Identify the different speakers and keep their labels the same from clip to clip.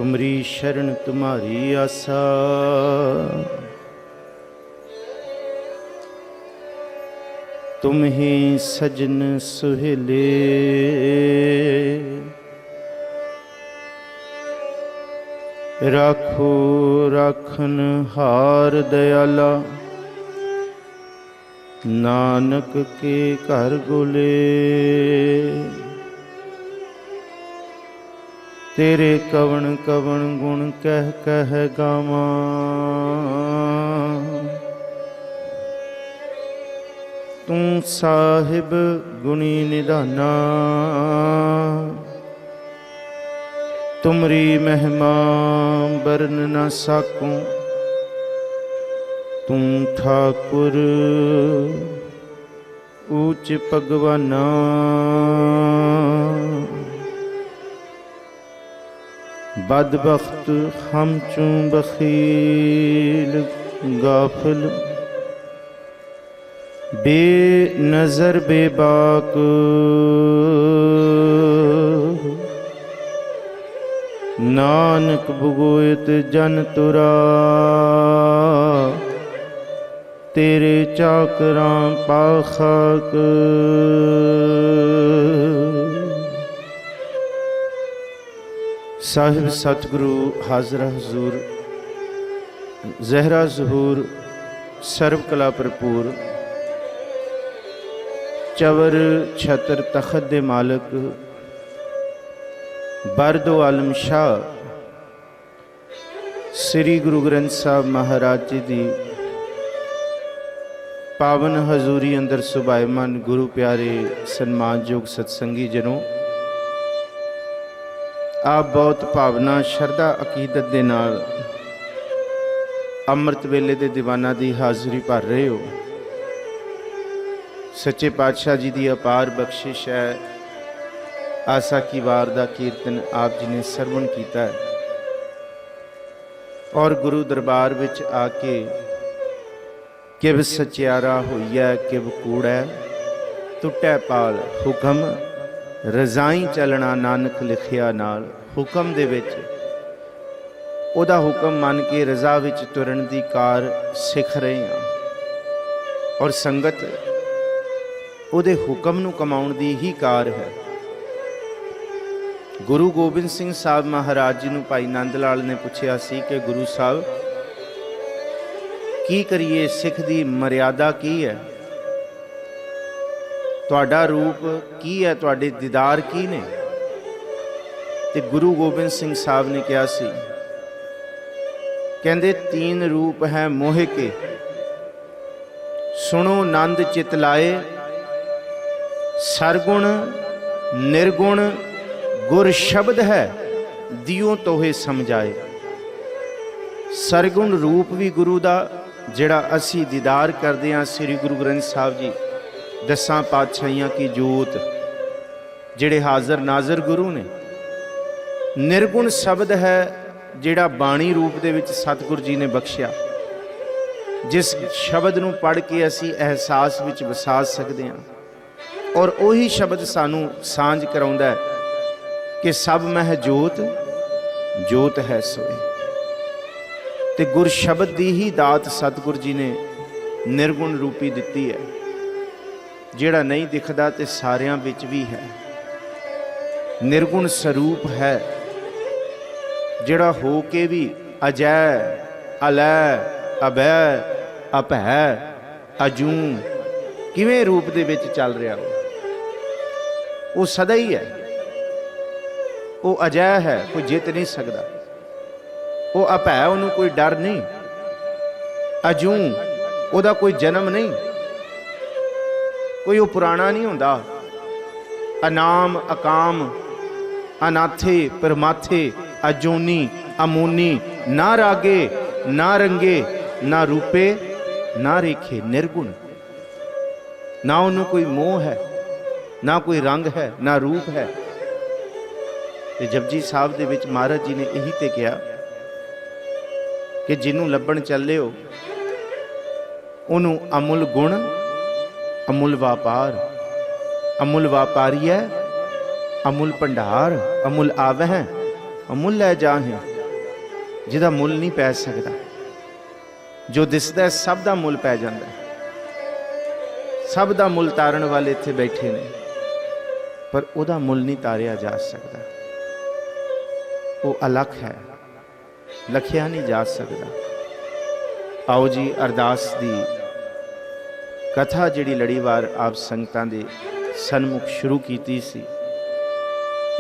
Speaker 1: तुमरी शरण तुम्हारी आसा। तुम ही सजन सुहेले, राखो राखन हार दयाला। नानक के घर गोले, तेरे कवन कवन गुण कह कह गावां। तू साहिब गुणी निधाना, तुमरी महिमा बरन न साकूं। तू ठाकुर ऊच भगवाना, बदबख्त हम चूं बखील गाफिल। बेनज़र बेबाक नानक बुगोयत जन तुरा। तेरे चाकरां पाखाक, साहिब सतगुरु हाजरा हजूर जहरा ज़हूर सर्व कला भरपूर। चवर छतर तखत दे मालक बरदो आलम शाह श्री गुरु ग्रंथ साहब महाराज जी दी पावन हजूरी अंदर सुभायमान गुरु प्यारे सन्मानयोग सत्संगी जनों, आप बहुत भावना शरधा अकीदत दे नाल अमृत वेले दे दीवाना दी हाज़री भर रहे हो। सच्चे पातशाह जी की अपार बख्शिश है। आसा की वार दा कीर्तन आप जी ने सरवण किया है और गुरु दरबार विच आके किव सचियारा होइया किव कूड़ा टुटै पाल हुक्म रजाई चलना। नानक लिखिया नाल हुक्म दे विच ओदा हुक्म मन के रजा विच तुरन दी कार सिख रहे हैं और संगत ਉਹਦੇ ਹੁਕਮ ਨੂੰ ਕਮਾਉਣ ਦੀ ਹੀ ਕਾਰ ਹੈ। ਗੁਰੂ ਗੋਬਿੰਦ ਸਿੰਘ ਸਾਹਿਬ ਮਹਾਰਾਜ ਜੀ ਨੂੰ ਭਾਈ ਨੰਦ ਲਾਲ ਨੇ ਪੁੱਛਿਆ ਸੀ ਕਿ ਗੁਰੂ ਸਾਹਿਬ ਕੀ ਕਰੀਏ, ਸਿੱਖ ਦੀ ਮਰਿਆਦਾ ਕੀ ਹੈ, ਤੁਹਾਡਾ ਰੂਪ ਕੀ ਹੈ, ਤੁਹਾਡੇ ਦੀਦਾਰ ਕੀ ਨੇ। ਤੇ ਗੁਰੂ ਗੋਬਿੰਦ ਸਿੰਘ ਸਾਹਿਬ ਨੇ ਕਿਹਾ ਸੀ, ਕਹਿੰਦੇ तीन रूप है मोह के, सुनो नंद चित लाए। सरगुण निर्गुण गुर शब्द है, दियो तोहे समझाए। सरगुण रूप भी गुरु दा जिहड़ा असी दीदार करते हैं, श्री गुरु ग्रंथ साहब जी 10 पातशाहियां की जोत जिहड़े हाज़र नाज़र गुरु ने। निर्गुण शब्द है जिहड़ा बाणी रूप दे विच सतगुरु जी ने बख्शिया, जिस शब्द नूं पढ़ के असी एहसास विच वसा सकते हैं और उही शब्द सानू सांझ कराउंदा है कि सब मह जोत जोत है सोई। ते गुर शब्द दी ही दात सतगुरु जी ने निर्गुण रूपी दिती है, जिहड़ा नहीं दिखदा ते सारियां विच भी है। निर्गुण स्वरूप है जिहड़ा हो के भी अजय अलय अभय अपै अजू किवें रूप दे विच चल रहा हो। वो सदा ही है, वो अजय है, कोई जित नहीं सकता। वो अपै, उन्होंने कोई डर नहीं। अजू, ओदा कोई जन्म नहीं, कोई वो पुराना नहीं होंदा। अनाम अकाम अनाथे परमाथे अजूनी अमूनी, ना रागे ना रंगे ना रूपे ना रेखे। निर्गुण, ना उन्होंने कोई मोह है, ना कोई रंग है, ना रूप है। ते जपजी साहब दे विच महाराज जी ने यही ते कहा कि जिन्हों लभण चले हो उन्होंने अमुल गुण अमुल व्यापार, अमुल व्यापारी है, अमुल भंडार, अमुल आवह अमुल लै जाहे। जिहदा मुल नहीं पै सकदा। जो दिसदा है सब दा मुल पै जांदा है। सब दा मुल तारन वाले इत्थे बैठे ने, पर उहदा मुल नहीं तारिया जा सकदा। वो अलख है, लखिया नहीं जा सकदा। आओ जी अरदास दी कथा जिहड़ी लड़ीवार आप संगतां दे सन्मुख शुरू कीती सी,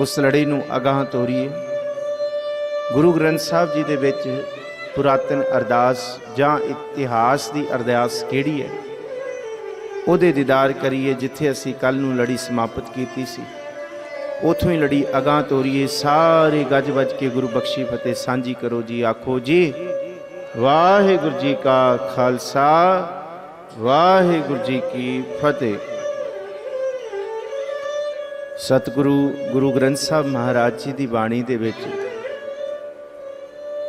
Speaker 1: उस लड़ी नूं अगाह तोरीए। गुरु ग्रंथ साहब जी दे विच पुरातन अरदास जां इतिहास दी अरदास किहड़ी है, ਉਹਦੇ दीदार करिए। जिथे असी कल नूं लड़ी समाप्त कीती सी, उथों ही लड़ी अगाह तोरीए। सारे गज वज के गुरु बख्शी फतेह सांझी करो जी। आखो जी वाहिगुरू जी का खालसा, वाहिगुरू जी की फतेह। सतगुरु गुरु ग्रंथ साहब महाराज जी की बाणी दे विच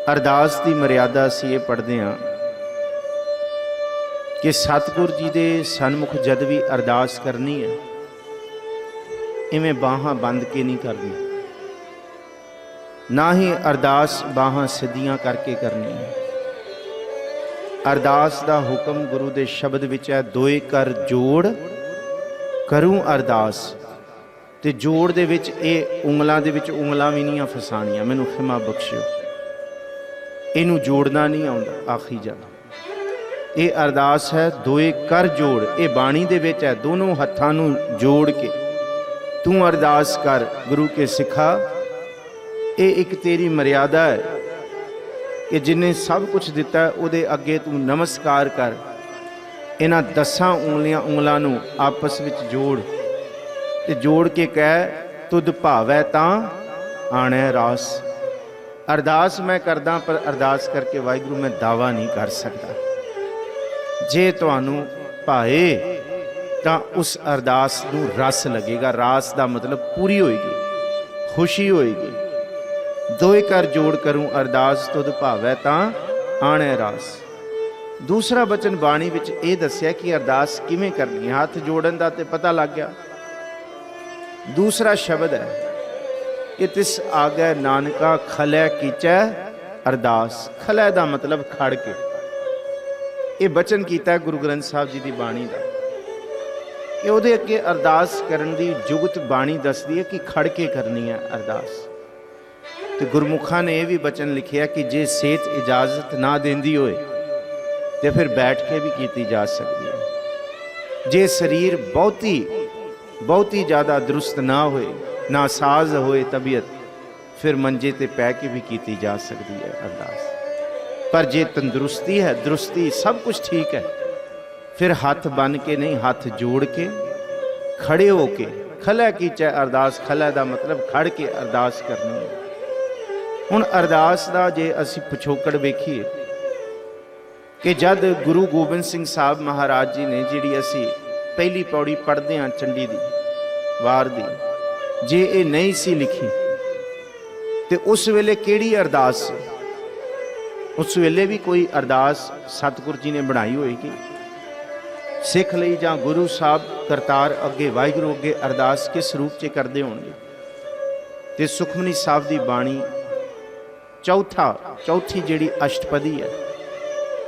Speaker 1: अरदास की मर्यादा असीं ये पढ़ते हैं कि सतगुर जी के सन्मुख जद भी अरदास करनी है, इवें बाहां बंद के नहीं करनी, ना ही अरदास बाहां सीधियां करके करनी है। अरदास का हुक्म गुरु के शब्द विच है, दोए कर जोड़ करूं अरदास। ते जोड़ दे विच ये उंगलां दे विच उंगलां भी नहीं फसाणियां, मैनूं खिमा बख्शिओ, इनू जोड़ना नहीं आउंदा। आखी जाना ये अरदास है दोए कर जोड़, ये बाणी दे विच है, दोनों हत्थां नूं जोड़ के तू अरदास कर गुरु के सिखा। ये एक तेरी मर्यादा है कि जिन्हें सब कुछ दिता है उहदे अगे तू नमस्कार कर। इन्हां 10 उंगलां नूं आपस विच जोड़ ते जोड़ के कह, तुद भावै तां आणे रास। अरदास मैं करदा, पर अरदास करके वाहिगुरू मैं दावा नहीं कर सकता। जे तुहानू भाए तां उस अरदास नूं रस लगेगा। रास का मतलब पूरी होएगी, खुशी होएगी। दोए कर जोड़ करूं अरदास, तुद भावै तां आणे रास। दूसरा बचन बाणी विच ये दस्सिया कि अरदास किवें करनी है। हाथ जोड़न दा ते पता लग गया। दूसरा शब्द है कि तिस आगे नानका खलै कीचै अरदास। खलै का मतलब खड़ के। ये बचन किया गुरु ग्रंथ साहब जी की बाणी का, कि उहदे अगे अरदास करन दी जुगत बाणी दसदी है कि खड़ के करनी है अरदास। तो गुरमुखा ने यह भी बचन लिखिया कि जे सेहत इजाजत ना देंदी होए तो फिर बैठ के भी की जा सकती है। जे शरीर बहुती ज़्यादा दुरुस्त ना होए, ना साज होए तबीयत, फिर मंजे ते पै के भी की जा सकती है अरदास। पर जे तंदुरुस्ती है, दुरुस्ती सब कुछ ठीक है, फिर हाथ बन के नहीं, हाथ जोड़ के खड़े होके खलै कीचै अरदास। खलै का मतलब खड़ के अरदास करनी है। हुण अरदास का जे असी पिछोकड़ वेखीए कि जद गुरु गोबिंद सिंह साहब महाराज जी ने जिहड़ी असी पहली पौड़ी पढ़ते हैं चंडी दी वार दी, जे ये नहीं सी लिखी तो उस वेले केड़ी अरदास सी? उस वेले भी कोई अरदास सतगुर जी ने बनाई होएगी सिख लई, जां गुरु साहब करतार अगे वाहिगुरू अगे अरदास किस रूप च करते होणगे? ते सुखमनी साहब की बाणी चौथी जिहड़ी अष्टपदी है,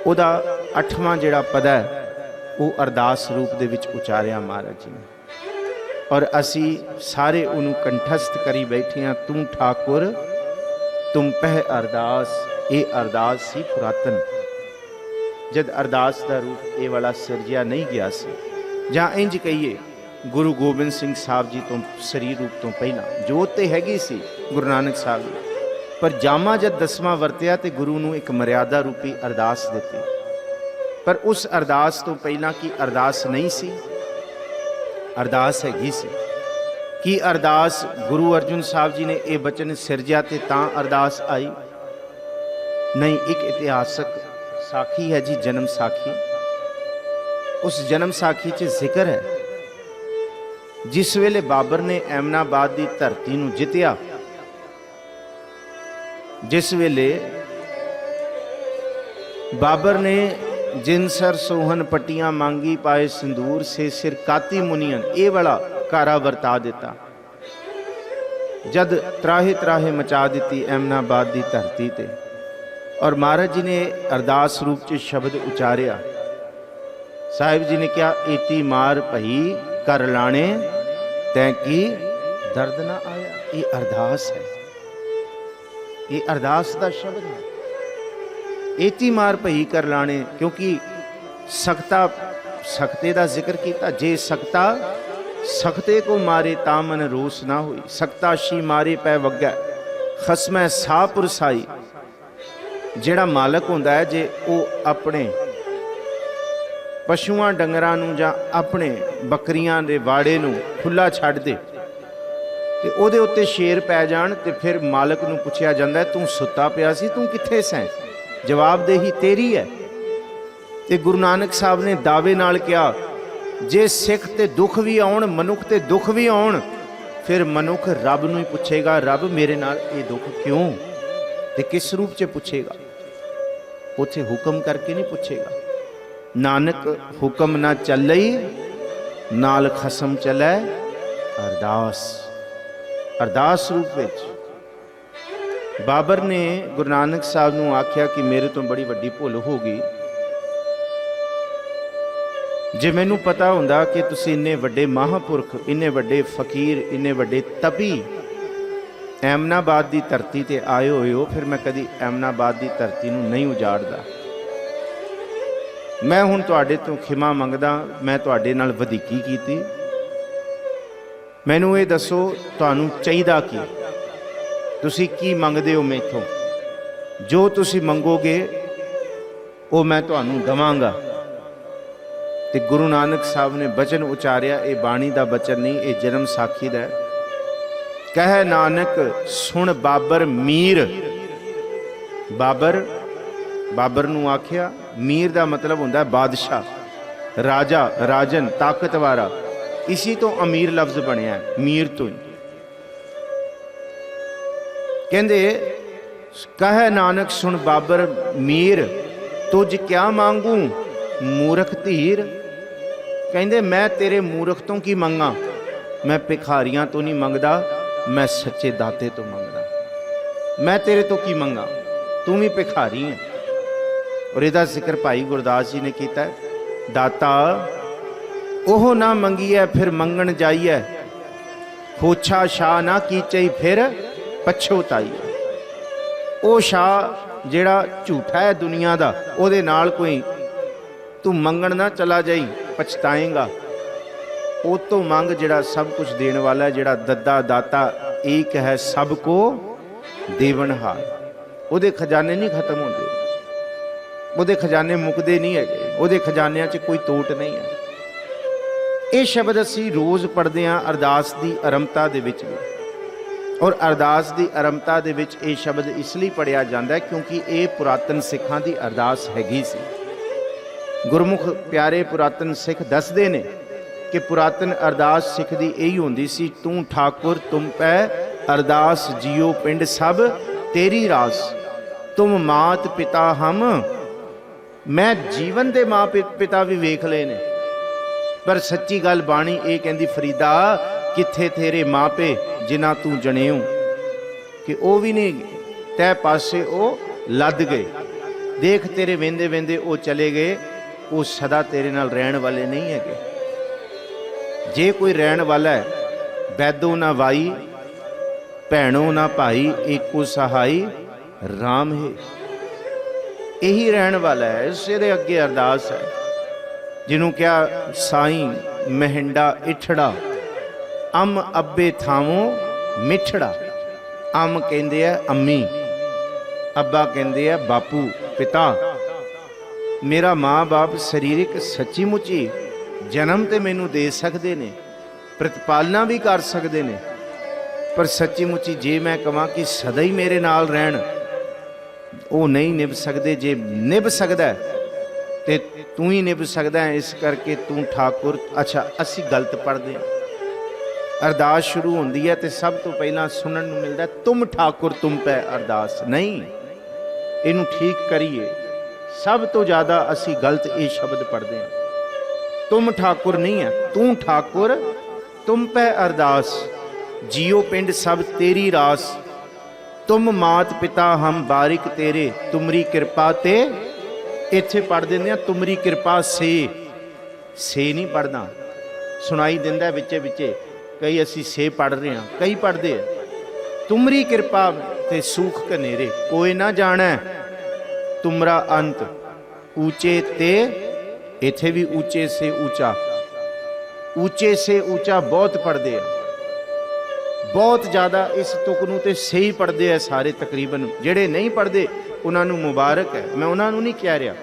Speaker 1: उहदा 8वां जिहड़ा पदा है वो अरदास रूप दे विच उचारिया महाराज जी ने, और असी सारे उन्होंने कंठस्थ करी बैठे हैं। तू ठाकुर तुम पह अरदास। ये अरदास ही पुरातन, जद अरदास का रूप ये वाला सिरजिया नहीं गया सी, जां इंज कहिए गुरु गोबिंद सिंह साहब जी तो शरीर रूप तो पहला जोत तो हैगी सी गुरु नानक साहब जी, पर जामा जद 10वां वरतिया तो गुरु नूं एक मर्यादा रूपी अरदास दिती। पर उस अरदास तो पहला की अरदास नहीं सी, अरदास हैगी सी। कि अरदास गुरु अर्जुन साहब जी ने यह बचन सिरजिया ते तां अरदास आई नहीं। एक इतिहासक साखी है जी, जन्म साखी। उस जन्म साखी च जिक्र है जिस वेले बाबर ने ऐमनाबाद की धरती नूं जित्या, जिस वेले बाबर ने जिन सर सोहन पट्टियां मांगी पाए संदूर से सिर काती मुनियन, ये वाला कारा वरता दिता। जद त्राहे त्राहे मचा दी ऐमनाबाद की धरती ते, और महाराज जी ने अरदास रूप च शब्द उचारिया। साहिब जी ने क्या, एती मार भई कर लाने तैं की दर्द ना आया। ये अरदास है, ये अरदास का शब्द है। एती मार भई कर लाने, क्योंकि सकता सकते का जिक्र किया। जे सकता सकते को मारे ता मन रोस ना हुई। सकता शी मारे पै वगै खसमै सा पुरसाई। ਜਿਹੜਾ मालक ਹੁੰਦਾ है, जे वो अपने पशुआं डंगरां नूं जां अपने बकरियां दे वाड़े नूं खुला छड्ड दे ते ਉਹਦੇ ਉੱਤੇ शेर पै जाण ते फिर मालक नूं पुछिया ਜਾਂਦਾ, तू सुत्ता पिया सी, तू कित्थे सैं? जवाबदेही तेरी है। ते गुरु नानक साहब ने दावे नाल किया, जे सिख ते दुख भी आउण, मनुख ते दुख भी आउण, फिर मनुख रब नूं ही पुछेगा, रब मेरे नाल ये दुख क्यों? ते किस रूप च पुछेगा? उथे हुक्म करके नहीं पुछेगा। नानक हुक्म ना चलई नाल खसम चलै अरदास। अरदास रूप विच बाबर ने गुरु नानक साहब नूं आख्या कि मेरे तो बड़ी वड्डी भुल हो गई। जे मैनू पता हुंदा कि तुसीं इन्ने वड्डे महापुरख, इन्ने वड्डे फकीर, इन्ने वड्डे तपी ऐमनाबाद की धरती ते आए हुए हो, फिर मैं कदी ऐमनाबाद की धरती नूं नहीं उजाड़दा। मैं हुण तुहाडे तो खिमा मंगदा, मैं तुहाडे नाल वधीकी कीती। मैनू ये दसो तुहानू चाहीदा की, तुसी की मंगदे हो मैथों? जो तुसी मंगोगे वो मैं तुहानू दवांगा। ते गुरु नानक साहब ने बचन उचारिया, ये बाणी का बचन नहीं, ये जन्म साखी दा है। कह नानक सुन बाबर मीर। बाबर, बाबर नूं आख्या, मीर का मतलब होंदा है बादशाह, राजा, राजन, ताकत वाला। इसी तो अमीर लफ्ज बनया है, मीर तो ही। कहंदे कह नानक सुन बाबर मीर, तुझ क्या मांगू मूर्ख धीर। कहंदे मैं तेरे मूर्ख तो की मंगा, मैं भिखारियां तो नहीं मंगदा, मैं सच्चे दाते तो मंगदा। मैं तेरे तो की मंगा, तू भी भिखारी है। और इसका जिक्र भाई गुरदास जी ने किया, दाता ओह ना मंगीए फिर मंगण जाइए, खोछा शाह ना कीचई फिर पछोताइए। ਉਹ शाह ਜਿਹੜਾ ਝੂਠਾ है दुनिया का, ਉਹਦੇ ਨਾਲ कोई तू मंगण ना चला जाई, पछताएगा। ਉਹ ਤੋਂ ਮੰਗ ਜਿਹੜਾ सब कुछ देने वाला है, ਜਿਹੜਾ दद्दा दाता एक है सबको देवनहार। ਉਹਦੇ खजाने नहीं खत्म होंगे, ਉਹਦੇ खजाने मुकते नहीं है, ਉਹਦੇ खजानिਆਂ 'ਚ कोई ਤੋਟ नहीं है। ਇਹ शब्द ਅਸੀਂ रोज़ पढ़ते हैं अरदास की आरंभता ਦੇ ਵਿੱਚ भी। और अरदास की आरंभता ਦੇ ਵਿੱਚ ਇਹ शब्द इसलिए पढ़िया जाता है क्योंकि ये पुरातन सिखां की अरदास हैगी सी। गुरमुख प्यारे पुरातन सिख दसदे ने कि पुरातन अरदास सिख दी यही होंदी सी, तू ठाकुर तुम पै अरदास जियो पिंड सब तेरी रास, तुम मात पिता हम। मैं जीवन दे माँ पिता भी वेख ले ने, पर सच्ची गल बाणी ये कहंदी, फरीदा किथे तेरे माँ पे जिन्ना तू जनेऊ, कि वो भी नहीं तै पासे वो लद गए। देख तेरे वेंदे वेंदे वो चले गए, वो सदा तेरे नाल रहन वाले नहीं है। जे कोई रहन वाला है, बैदो ना वाई भैणों ना भाई, एको सहाई राम है। यही रहन वाला है। इसदे अगे अरदास है जिन्हों क्या, साई महिंडा इठड़ा अम अब्बे थावों मिठड़ा। अम कहंदे है अम्मी, अब्बा कहंदे है बापू पिता। मेरा माँ बाप शरीरिक सच्ची मुची जन्म तो मैनू दे सकते ने, प्रतिपालना भी कर सकते ने, पर सच्ची मुची जे मैं कहां कि सदा ही मेरे नाल रहन, वो नहीं निभ सकते। जे निभ सकता है तो तू ही निभ सकता है। इस करके तू ठाकुर। अच्छा, असी गलत पढ़ते हैं। अरदास शुरू होती है तो सब तो पहला सुनने को मिलता है तुम ठाकुर तुम पे अरदास। नहीं, इनू ठीक करिए। सब तो ज़्यादा असी गलत ये शब्द पढ़ते हैं। तुम ठाकुर नहीं है, तू ठाकुर तुम पे अरदास, जियो पिंड सब तेरी रास। तुम मात पिता हम बारिक तेरे तुमरी कृपा ते। इत्थे पढ़ देंदे आ तुमरी कृपा से नहीं पढ़ना, सुनाई दिंदा विचे विचे। कई असी से पढ़ रहे हैं, कई पढ़ते हैं तुमरी कृपा ते सूख कनेरे कोई ना जाना तुमरा अंत ऊंचे ते। इत्थे भी ऊंचे से ऊंचा, ऊंचे से ऊंचा बहुत पढ़ते हैं, बहुत ज़्यादा इस तुक नूं ते सही पढ़ते हैं सारे तकरीबन। जिहड़े नहीं पढ़ते उन्होंने मुबारक है, मैं उन्होंने नहीं कह रहा।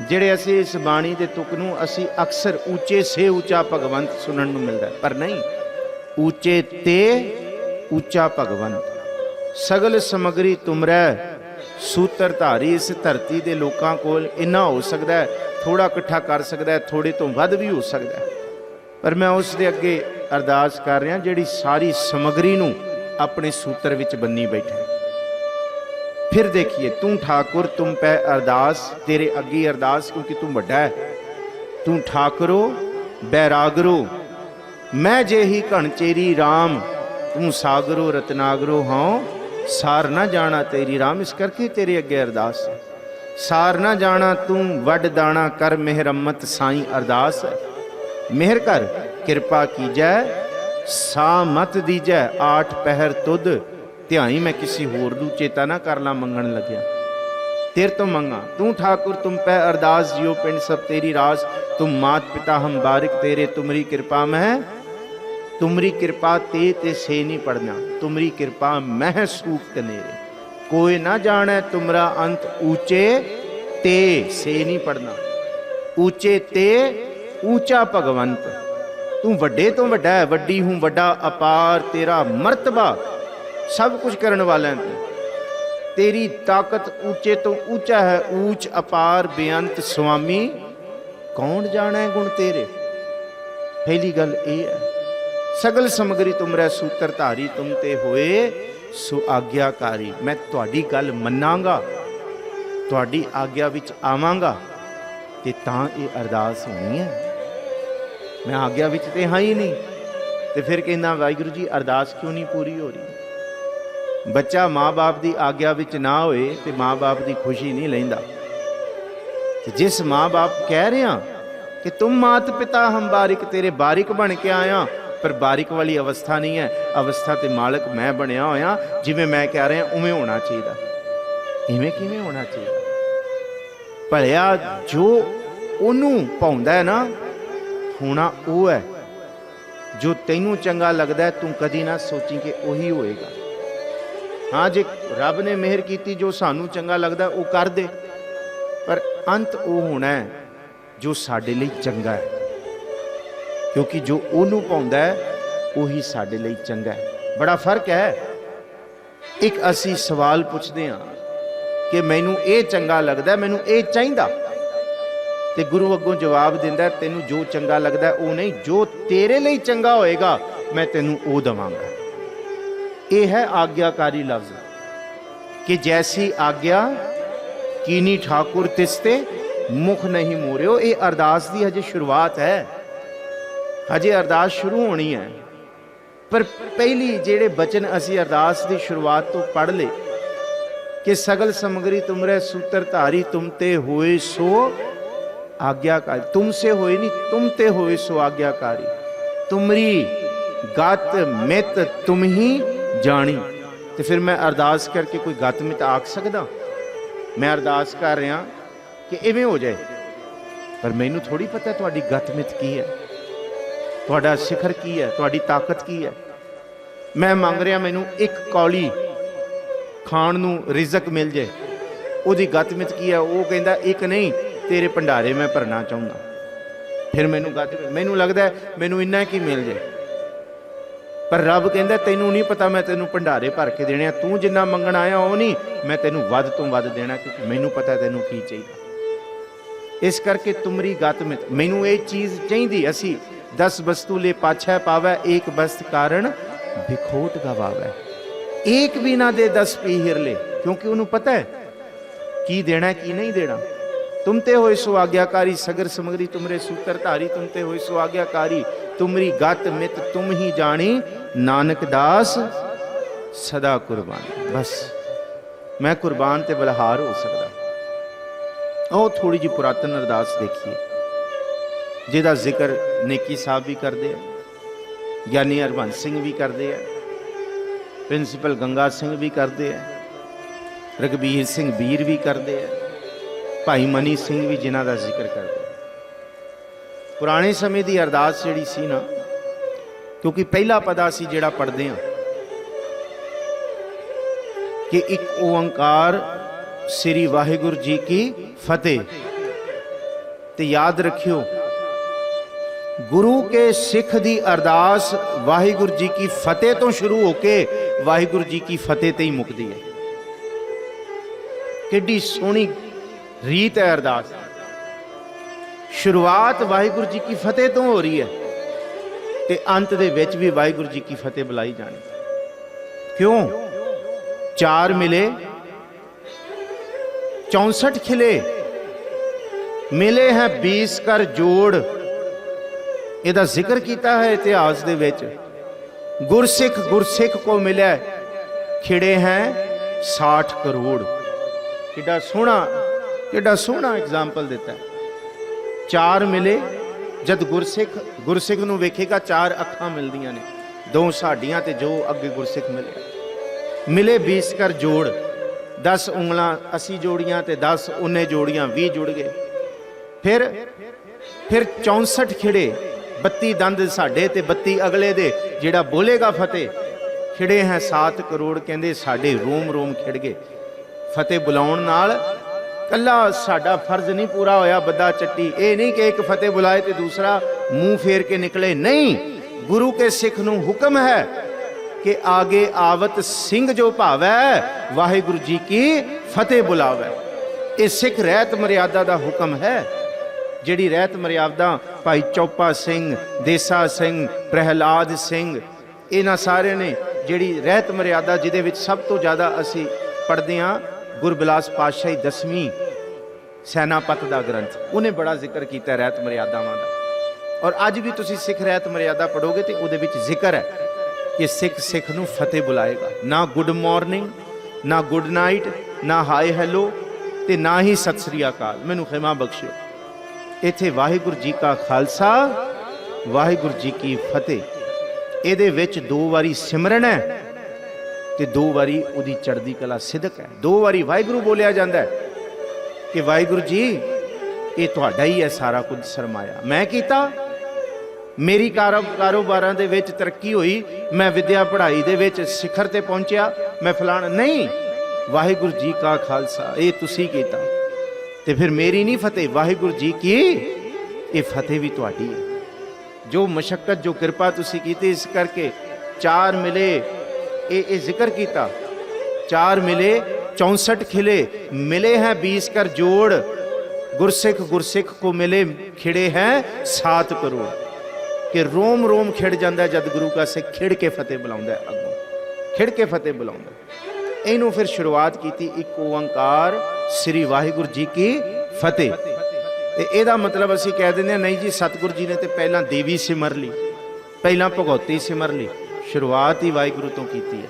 Speaker 1: जिहड़े असी इस बाणी के तुक नूं असी अक्सर ऊंचे से ऊंचा भगवंत सुनने नूं मिलता है, पर नहीं, ऊंचे ते ऊंचा भगवंत। सगल समगरी तुमरै सूत्रधारी। इस धरती के लोगों कोल इन्ना हो सकता है, थोड़ा इकट्ठा कर सकता है, थोड़े तो वध भी हो सकता है, पर मैं उस दे अगे अरदास कर रहा जिहड़ी सारी समगरी नूं अपने सूत्र विच बन्नी बैठा। फिर देखिए, तू ठाकुर तुम पे अरदास, तेरे अगे अरदास क्योंकि तू वड्डा है। तू ठाकुरो बैरागरो मैं जे ही घणचेरी राम, तू सागरो रत्नागरो हाँ सार ना जाना तेरी राम। इस करके तेरे अगे अरदास है, सार ना जाना तू वड दाना कर मेहरमत साईं अरदास है। मेहर कर कृपा कीजै सा मत दीजै, आठ पहर तुद ध्याई। मैं किसी होर दू चेता ना कर ला मंगण लग्या, तेरे तो मंगा। तू ठाकुर तुम पे अरदास जियो पिंड सब तेरी रास, तुम मात पिता हम बारिक तेरे तुमरी कृपा में। तुमरी कृपा ते से नहीं पढ़ना, तुमरी कृपा मह सूख कनेरे कोई ना जाने तुमरा अंत ऊंचे ते से नहीं पढ़ना, ऊंचे ते ऊंचा भगवंत। तू वड्डे तो वड्डा है, वड्डी हूँ वड्डा अपार, तेरा मर्तबा सब कुछ करने वाला है तू। तेरी ताकत ऊंचे तो ऊंचा है, ऊंच अपार बेअंत स्वामी कौन जाना है गुण तेरे। पहली गल ये है, सगल समगरी तुमरै सूत्रधारी तुम ते होए सो आग्याकारी। मैं तुहाडी गल मन्नांगा, तुहाडी आग्या विच आवांगा ते तां ये अरदास होनी है। मैं आग्या विच ते हाँ ही नहीं, तो फिर कहना वाहिगुरू जी अरदास क्यों नहीं पूरी हो रही। बच्चा माँ बाप की आग्या विच ना होए तो माँ बाप की खुशी नहीं लैंदा। जिस माँ बाप कह रहे हैं कि तुम मात पिता हम बारिक तेरे, बारिक बन के आया, पर बारिक वाली अवस्था नहीं है। अवस्था तो मालक मैं बनया होया, जिवें मैं कह रहा उवें होना चाहिए। इवें किवें होना चाहिए? भलिया जो उन्होंने पाउंदा है ना होना वो है, जो तैनू चंगा लगता है तू कदी ना सोची कि उही होएगा। हाँ जे रब ने मेहर की जो सानू चंगा लगता वो कर दे, पर अंत वो होना है जो साडे लई चंगा है, क्योंकि जो उन्होंने पाउंदा है उही साडे लई चंगा है। बड़ा फर्क है। एक असी सवाल पूछते हैं कि मैनू ये चंगा लगता, मैनू ये चाहिदा, ते गुरु अगों जवाब दिंदा तेनू जो चंगा लगता वो नहीं, जो तेरे लिए चंगा होएगा मैं तेनू वो दवांगा। ये है आज्ञाकारी लफ्ज कि जैसी आज्ञा कीनी ठाकुर तिसते मुख नहीं मोरियो। ये अरदास की हजे शुरुआत है, हजे अरदास शुरू होनी है। पर पहली जेड़े बचन असी अरदास की शुरुआत तो पढ़ ले कि सगल समगरी तुमरे सूत्रधारी तुम ते होए सो आज्ञाकारी। तुमसे होए नहीं, तुम ते होए सो आज्ञाकारी। तुमरी गत मित तुम ही जानी। तो फिर मैं अरदास करके कोई गत मित आख सकदा? मैं अरदास कर रहा कि इवें हो जाए, पर मैनू थोड़ी पता है तुहाडी गत मित की है, तुहाडा शिखर की है, तुहाडी ताकत की है। मैं मंग रहा मैनू एक कौली खाण नू रिजक मिल जाए, उहदी गत मित की है? वो कहंदा एक नहीं, तेरे भंडारे मैं भरना चाहुंदा। फिर मैनू गत, मैनू लगता है मैनू इन्ना की मिल जाए, पर रब कहंदा तैनू नहीं पता मैं तेनू भंडारे भर के देने, तू जिन्ना मंगण आया वो नहीं, मैं तेनू वध तो वध देना, क्योंकि मैनू पता तैनू की चाहिए। इस करके तुमरी गत मित मैनू ये चीज़ चाहिए। असी 10 वस्तु ले पाछा पावै, एक वस्त कारण बिखोट गवावै। एक भी ना दे 10 पीहिर ले, क्योंकि उन्होंने पता है की देना की नहीं देना। तुम ते होए सो आज्ञाकारी, सगर समगरी तुमरे सूत्रधारी तुम ते होए सो आज्ञाकारी। तुमरी गत मित तुम ही जानी, नानक दास सदा कुर्बान। बस मैं कुर्बान ते बलिहार हो सकदा। आओ थोड़ी जी पुरातन अरदास देखिए, जिहदा जिक्र नेकी साहब भी करते हैं, ज्ञानी हरबंस सिंह भी करते हैं, प्रिंसीपल गंगा सिंह भी करते हैं, रघबीर सिंह बीर भी करते हैं, भाई मनी सिंह भी जिन्हां दा जिक्र करते हैं। पुराने समय की अरदास जिहड़ी सी ना, क्योंकि पहला पदा असीं जिहड़ा पढ़ते हैं कि एक ओंकार श्री वाहिगुरू जी की फतेह, ते याद रखियो गुरु के सिख दी अरदास वाहिगुरू जी की फतेह तो शुरू होके वाहिगुरू जी की फतेह ते ही मुकदी है। किड्डी सोहनी रीत है अरदास। शुरुआत वाहिगुरू जी की फतेह तो हो रही है ते अंत दे विच भी वाहिगुरू जी की फतेह बुलाई जानी। क्यों? चार मिले 64 खिले, मिले हैं 20 कर जोड़। इहदा जिक्र किया है इतिहास दे विच। गुरसिख को मिले खिड़े हैं 60 करोड़। किड्डा सोहना एग्जाम्पल देता है। चार मिले, जद गुरसिख नूं वेखेगा चार अखां मिलदियां ने, दो साडियां ते जो अगे गुरसिख मिले 20 कर जोड़, 10 उंगलां 80 जोड़ियां ते 10 उन्ने जोड़ियां 20 जुड़ गए। फिर 64 खिड़े, 32 दंद साडे ते 32 अगले दे, जिहड़ा बोलेगा फतेह। खिड़े हैं 7 करोड़, कहंदे साडे रोम रोम खिड़ गए। फतेह बुलाउण नाल कल्ला साडा फर्ज नहीं पूरा होया बद्दा चट्टी। ये नहीं कि एक फतेह बुलाए तो दूसरा मुंह फेर के निकले, नहीं। गुरु के सिख नूं हुक्म है कि आगे आवत सिंह जो भावै वाहिगुरू जी की फतेह बुलावे। ये सिख रहत मर्यादा का हुक्म है। जिहड़ी रहत मर्यादा भाई चौपा सिंह, देसा सिंह, प्रहलाद सिंह, इन्हां सारे ने जिहड़ी रहत मर्यादा जिहदे विच सब तो ज़्यादा असीं पढ़दे हां, गुरबिलास पातशाही 10वीं सैनापत का ग्रंथ, उन्हें बड़ा जिक्र किया रहत मर्यादावां दा। और अज भी तुसीं सिख रहत मर्यादा पढ़ोगे तो उहदे विच जिक्र है कि सिख नूं फतेह बुलाएगा। ना गुड मॉर्निंग, ना गुड नाइट, ना हाय हैलो, ते ना ही सत श्री अकाल, मैनूं खिमा बख्शिओ। इत्थे वाहिगुरू जी का खालसा, वाहिगुरू जी की फतेह। इहदे विच 2 वारी सिमरन है ते 2 वारी उहदी चढ़दी कला सिदक है। 2 वारी वाहिगुरू बोलिया जाता है कि वाहिगुरू जी ये तुहाडा ही है सारा कुछ सरमाया। मैं कीता, मेरी कारोबारां दे विच तरक्की हुई, मैं विद्या पढ़ाई दे विच शिखर ते पहुंचिया, मैं फलाना नहीं। वाहिगुरू जी का खालसा, ये तुसी कीता। ते फिर मेरी नहीं फतेह, वाहिगुरू जी की ये फतेह भी तुहाडी है। जो मशक्कत जो कृपा तुसी कीती, इस करके 4 मिले ये जिक्र किया। 4 मिले 64 खिले, मिले हैं 20 कर जोड़। गुरसिख को मिले खिड़े हैं 7 करोड़। कि रोम रोम खिड़ जाता है जब गुरु का सिख खिड़ के फतेह बुलाउंदा है, अगों खिड़ के फतेह बुलाउंदा। इनू फिर शुरुआत की एक ओंकार श्री वाहिगुरू जी की फतेह। ते एदा मतलब असीं कह दिंदे नहीं जी सतगुरु जी ने तो पहला देवी सिमर ली, पहला भगौती सिमर ली। शुरुआत ही वाहिगुरू तो की है।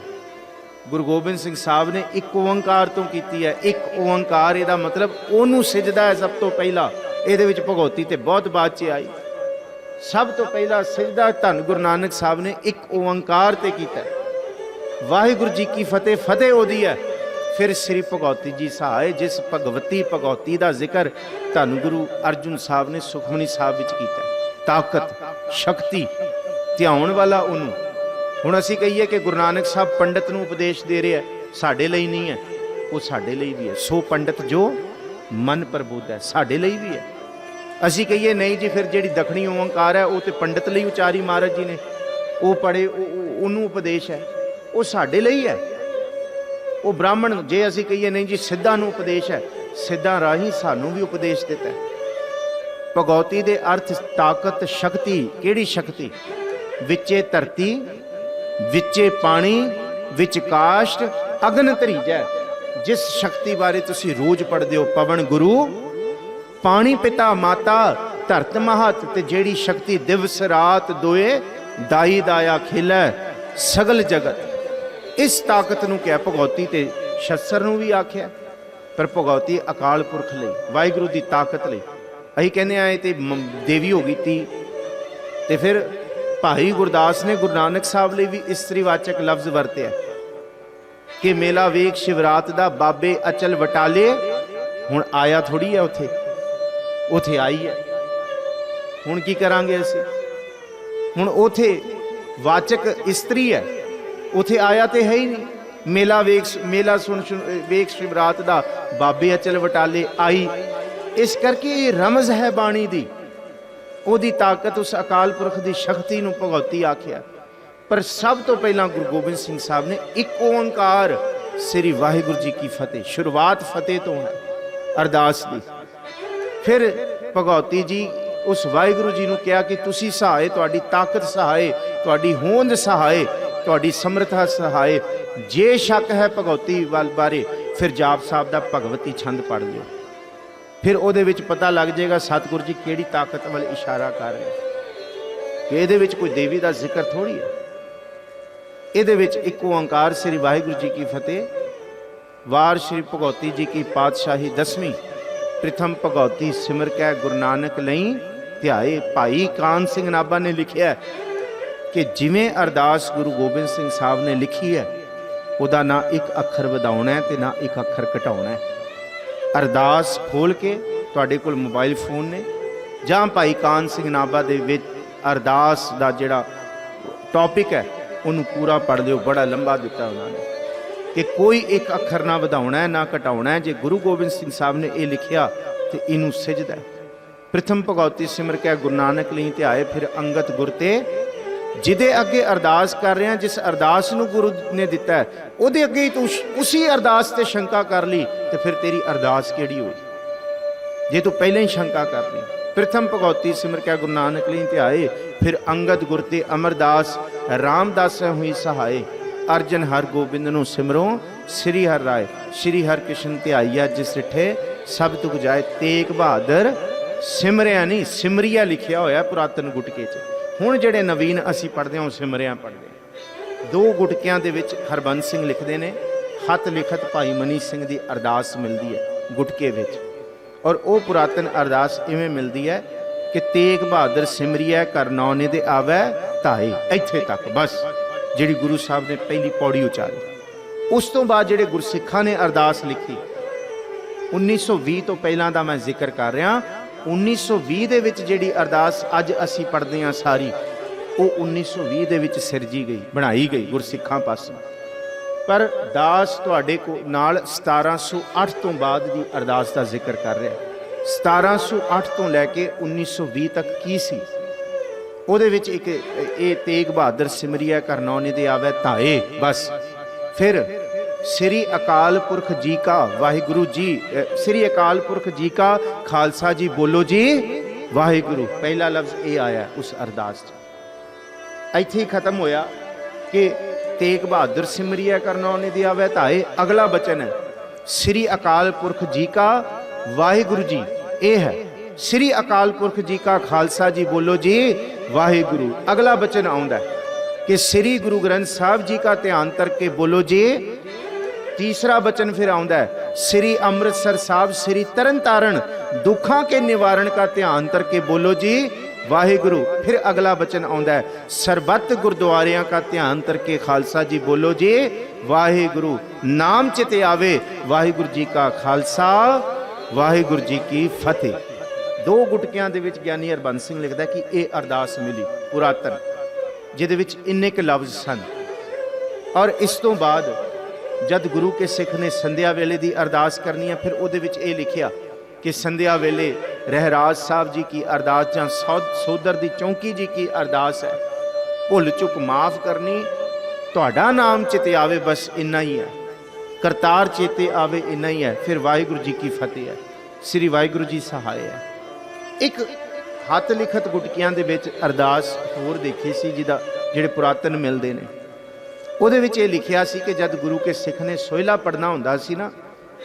Speaker 1: गुरु गोबिंद सिंह साहब ने एक ओंकार तो की है। एक ओंकार इहदा मतलब ओनू सिजदा है सब तो पहला। इहदे विच भगौती तो बहुत बाद च आई। सब तो पहला सिजदा धन गुरु नानक साहब ने एक ओंकार ते कीता। वाहिगुरू जी की फतेह, फतेह होदी है। फिर श्री भगौती जी सहाय, जिस भगवती भगौती का जिक्र धन गुरु अर्जुन साहब ने सुखमनी साहब विच कीता। ताकत, शक्ति, ध्यान वाला उन्होंने। हुण असीं कहीए कि गुरु नानक साहब पंडित नूं उपदेश दे रहे हैं, साडे लई नहीं है, वो साडे लई भी है। सो पंडित जो मन प्रबुद्ध है, साडे लई भी है। असीं कहीए नहीं जी फिर जिहड़ी दखणी ओंकार है वो तो पंडित लई उचारी महाराज जी ने, वो पढ़े उन्होंने उपदेश है, वो साडे लई है। वो ब्राह्मण जे असीं कहीए नहीं जी सिद्धां नूं उपदेश है, सिद्धां राही सानूं भी उपदेश दिता है। भगौती दे अर्थ ताकत, शक्ति। किहड़ी शक्ति? विचे धरती, विचे पानी, विच काष्ठ, अग्न धरीजै। जिस शक्ति बारे तुसी रोज पढ़दे हो, पवन गुरु, पानी पिता माता, धरत महत, ते जेड़ी शक्ति दिवस रात दोए दाई दाया खिलै सगल जगत। इस ताकत नूं क्या भगौती ते शस्त्र नूं भी आख्या, पर भगौती अकाल पुरख लई, वाहिगुरू की ताकत लई। असीं कहने आए तो देवी हो गई ती। तो फिर भाई गुरदास ने गुरु नानक साहब लिए भी इस्त्रीवाचक लफ्ज़ वरत्या कि मेला वेख शिवरात दा बाबे अचल वटाले। हुण आया थोड़ी है उथे, उथे आई है। हुण की करांगे असीं? हुण उथे वाचक इस्त्री है, उथे आया तो है ही नहीं। मेला सुन वेख शिवरात दा बाबे अचल वटाले आई। इस करके ये रमज है बाणी दी, ओदी ताकत, उस अकाल पुरख की शक्ति नूं भगौती आख्या। पर सब तो पहला गुरु गोबिंद सिंह साहब ने एक ओंकार श्री वाहिगुरू जी की फतेह, शुरुआत फतेह तो है अरदास दी। फिर भगौती जी उस वाहिगुरू जी नूं कहा कि तुसी सहाय, तुहाडी ताकत सहाय, तुहाडी होंद सहाय, तुहाडी समर्था सहाय। जे शक है भगौती वाल बारे, फिर जाप साहब का भगवती छंद पढ़ लियो, फिर ਉਹਦੇ ਵਿੱਚ पता लग जाएगा सतगुरु जी ਕਿਹੜੀ ताकत वाल इशारा कर रहे कि ਇਹਦੇ ਵਿੱਚ कोई देवी का जिक्र थोड़ी है। ਇਹਦੇ ਵਿੱਚ ਇੱਕ ओंकार श्री वाहिगुरू जी की फतेह। वार श्री भगौती जी की पातशाही 10वीं। प्रथम भगौती सिमर कै गुरु नानक लई ध्याए। भाई कान सिंह नाभा ने लिखिया कि जिमें अरदास गुरु गोबिंद सिंह साहब ने लिखी है, ਉਹਦਾ ना एक अखर ਵਧਾਉਣਾ है तो ना एक अखर घटाਉਣਾ है। अरदास खोल के तुहाडे कोल मोबाइल फोन ने, जां भाई कान सिंह नाभा दे विच अरदास दा जिहड़ा टॉपिक है उन्होंने पूरा पढ़ लियो। बड़ा लंबा दिता उन्होंने कि कोई एक अखर ना वधाउणा है ना घटाउणा है। जे गुरु गोबिंद सिंह साहब ने यह लिखिया तो इनू सिजदा है। प्रथम भगौती सिमर कै गुरु नानक लई ध्याए, फिर अंगत गुर ते जिदे अगे अरदास कर रहे हैं, जिस अरदास नूं गुरु ने दिता है उहदे अगे ही तू उसी अरदास ते शंका कर ली तो फिर तेरी अरदास केड़ी होई जे तू पहले ही शंका कर ली। प्रथम भगौती सिमर कै गुरु नानक लई ध्याए, फिर अंगद गुर ते अमरदास रामदास हुई सहाय। अर्जन हर गोबिंद नूं सिमरो श्री हर राय, श्री हर कृष्ण ध्याईया जिस रिठे सब तुक जाए। तेग बहादुर सिमरिया नहीं सिमरिया लिखिया होया पुरातन गुटके च। हुण जिहड़े नवीन असीं पढ़दे हां सिमरिया पढ़दे। दो गुटकियां दे विच हरबंस सिंह लिखदे ने, हथ लिखत भाई मनी सिंह दी अरदास मिलदी है गुटके विच, और वो पुरातन अरदास इवें मिलदी है कि तेग बहादुर सिमरिया कर नौने दे आवे ताए। इत्थे तक बस जिहड़ी गुरु साहब ने पहली पौड़ी उचारी। उस तो बाद जिहड़े गुरसिखां ने अरदास लिखी 1920 तो पहलां दा मैं जिक्र कर रहा। 1920 ਦੇ ਵਿੱਚ ਜਿਹੜੀ ਅਰਦਾਸ ਅੱਜ ਅਸੀਂ ਪੜ੍ਹਦੇ ਹਾਂ ਸਾਰੀ, ਉਹ 1920 ਦੇ ਵਿੱਚ ਸਿਰਜੀ ਗਈ, ਬਣਾਈ ਗਈ ਗੁਰਸਿੱਖਾਂ ਪਾਸੋਂ। ਪਰ ਦਾਸ ਤੁਹਾਡੇ ਕੋ ਨਾਲ 1708 ਤੋਂ ਬਾਅਦ ਦੀ ਅਰਦਾਸ ਦਾ ਜ਼ਿਕਰ ਕਰ ਰਿਹਾ। 1708 ਤੋਂ ਲੈ ਕੇ 1920 ਤੱਕ ਕੀ ਸੀ, ਉਹਦੇ ਵਿੱਚ ਇੱਕ ਇਹ ਤੇਗ ਬਹਾਦਰ ਸਿਮਰਿਆ ਕਰਨੌਨੇ ਦੇ ਆਵੇ ਧਾਏ। ਬਸ ਫਿਰ श्री अकाल पुरख जी का वाहिगुरु जी, श्री अकाल पुरख जी का खालसा जी बोलो जी वाहिगुरु, पहला लफ्ज़ ये आया उस अरदास च। इत्थे ही खत्म होया कि तेग बहादुर सिमरिया करनौने दी आवे ताए। अगला बचन है श्री अकाल पुरख जी का वाहिगुरु जी, ये है श्री अकाल पुरख जी का खालसा जी बोलो जी वाहिगुरु। अगला बचन आउंदा है कि श्री गुरु ग्रंथ साहब जी का ध्यान करके बोलो जी। तीसरा बचन फिर आउंदा है श्री अमृतसर साहब श्री तरन तारण दुखों के निवारण का ध्यान करके बोलो जी वाहिगुरु। फिर अगला बचन आउंदा है सरबत गुरुद्वारियां का ध्यान करके खालसा जी बोलो जी वाहिगुरु। नाम चिते आवे वाहिगुरु जी का खालसा वाहिगुरु जी की फतेह। दो गुटकियां दे विच ज्ञानी हरबंस सिंह लिखदा कि यह अरदास मिली पुरातन, जिहदे विच इन्ने क लफ्ज़ सन। और इस तो बाद जद गुरु के सिख ने संध्या वेले की अरदास करनी है, फिर उहदे विच ये लिखिया कि संध्या वेले रहराज साहब जी की अरदास जां सोदर दी चौंकी जी की अरदास है। भुल चुक माफ़ करनी, तुहाडा नाम चिते आवे, बस इन्ना ही है। करतार चेते आवे, इन्ना ही है। फिर वाहिगुरू जी की फतेह है, श्री वाहिगुरू जी सहाय है। एक हथ लिखत गुटकियां दे विच अरदास होर देखी सी जिहदा जिहड़े पुरातन मिलदे ने। ਉਹਦੇ ਵਿੱਚ ਇਹ ਲਿਖਿਆ ਸੀ कि जब गुरु के सिख ने सोहला पढ़ना ਹੁੰਦਾ ਸੀ ना,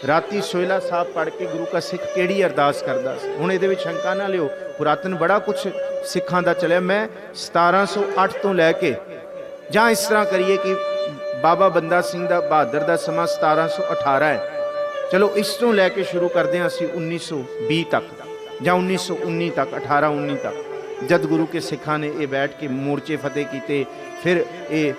Speaker 1: राती सोहला साहब पढ़ के गुरु का सिख ਕਿਹੜੀ अरदास करता ਸੀ। ਹੁਣ ਇਹਦੇ ਵਿੱਚ शंका ना लियो, पुरातन बड़ा कुछ सिखां ਦਾ चलिया। मैं 1708 ਤੋਂ ਲੈ ਕੇ ਜਾਂ इस तरह करिए कि बाबा बंदा सिंह दा बहादुर का समा 1718 है। चलो इस तो लैके शुरू करते हैं असी 1920 तक या 1919 तक, 1819 तक, जद गुरु के सिखा ने ये बैठ के मोर्चे फतेह किए। फिर ये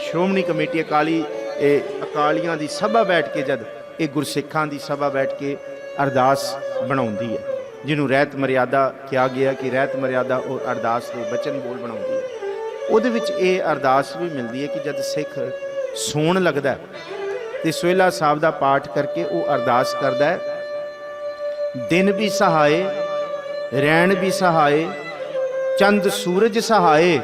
Speaker 1: श्रोमणी कमेटी अकालियां की सभा बैठ के, जद ये गुरसिखां की सभा बैठ के अरदास बनाउंदी है, जिन्हों रहत मर्यादा कहा गया कि रहत मर्यादा और अरदास के बचन बोल बनाउंदी है। ਉਹਦੇ ਵਿੱਚ ਇਹ ਅਰਦਾਸ ਵੀ ਮਿਲਦੀ ਹੈ ਕਿ ਜਦ ਸਿੱਖ ਸੌਣ ਲੱਗਦਾ ਤੇ ਸੋਹਿਲਾ ਸਾਹਿਬ ਦਾ ਪਾਠ ਕਰਕੇ ਉਹ ਅਰਦਾਸ ਕਰਦਾ ਹੈ, ਦਿਨ ਵੀ ਸਹਾਏ, ਰੈਣ ਵੀ ਸਹਾਏ, ਚੰਦ ਸੂਰਜ ਸਹਾਏ,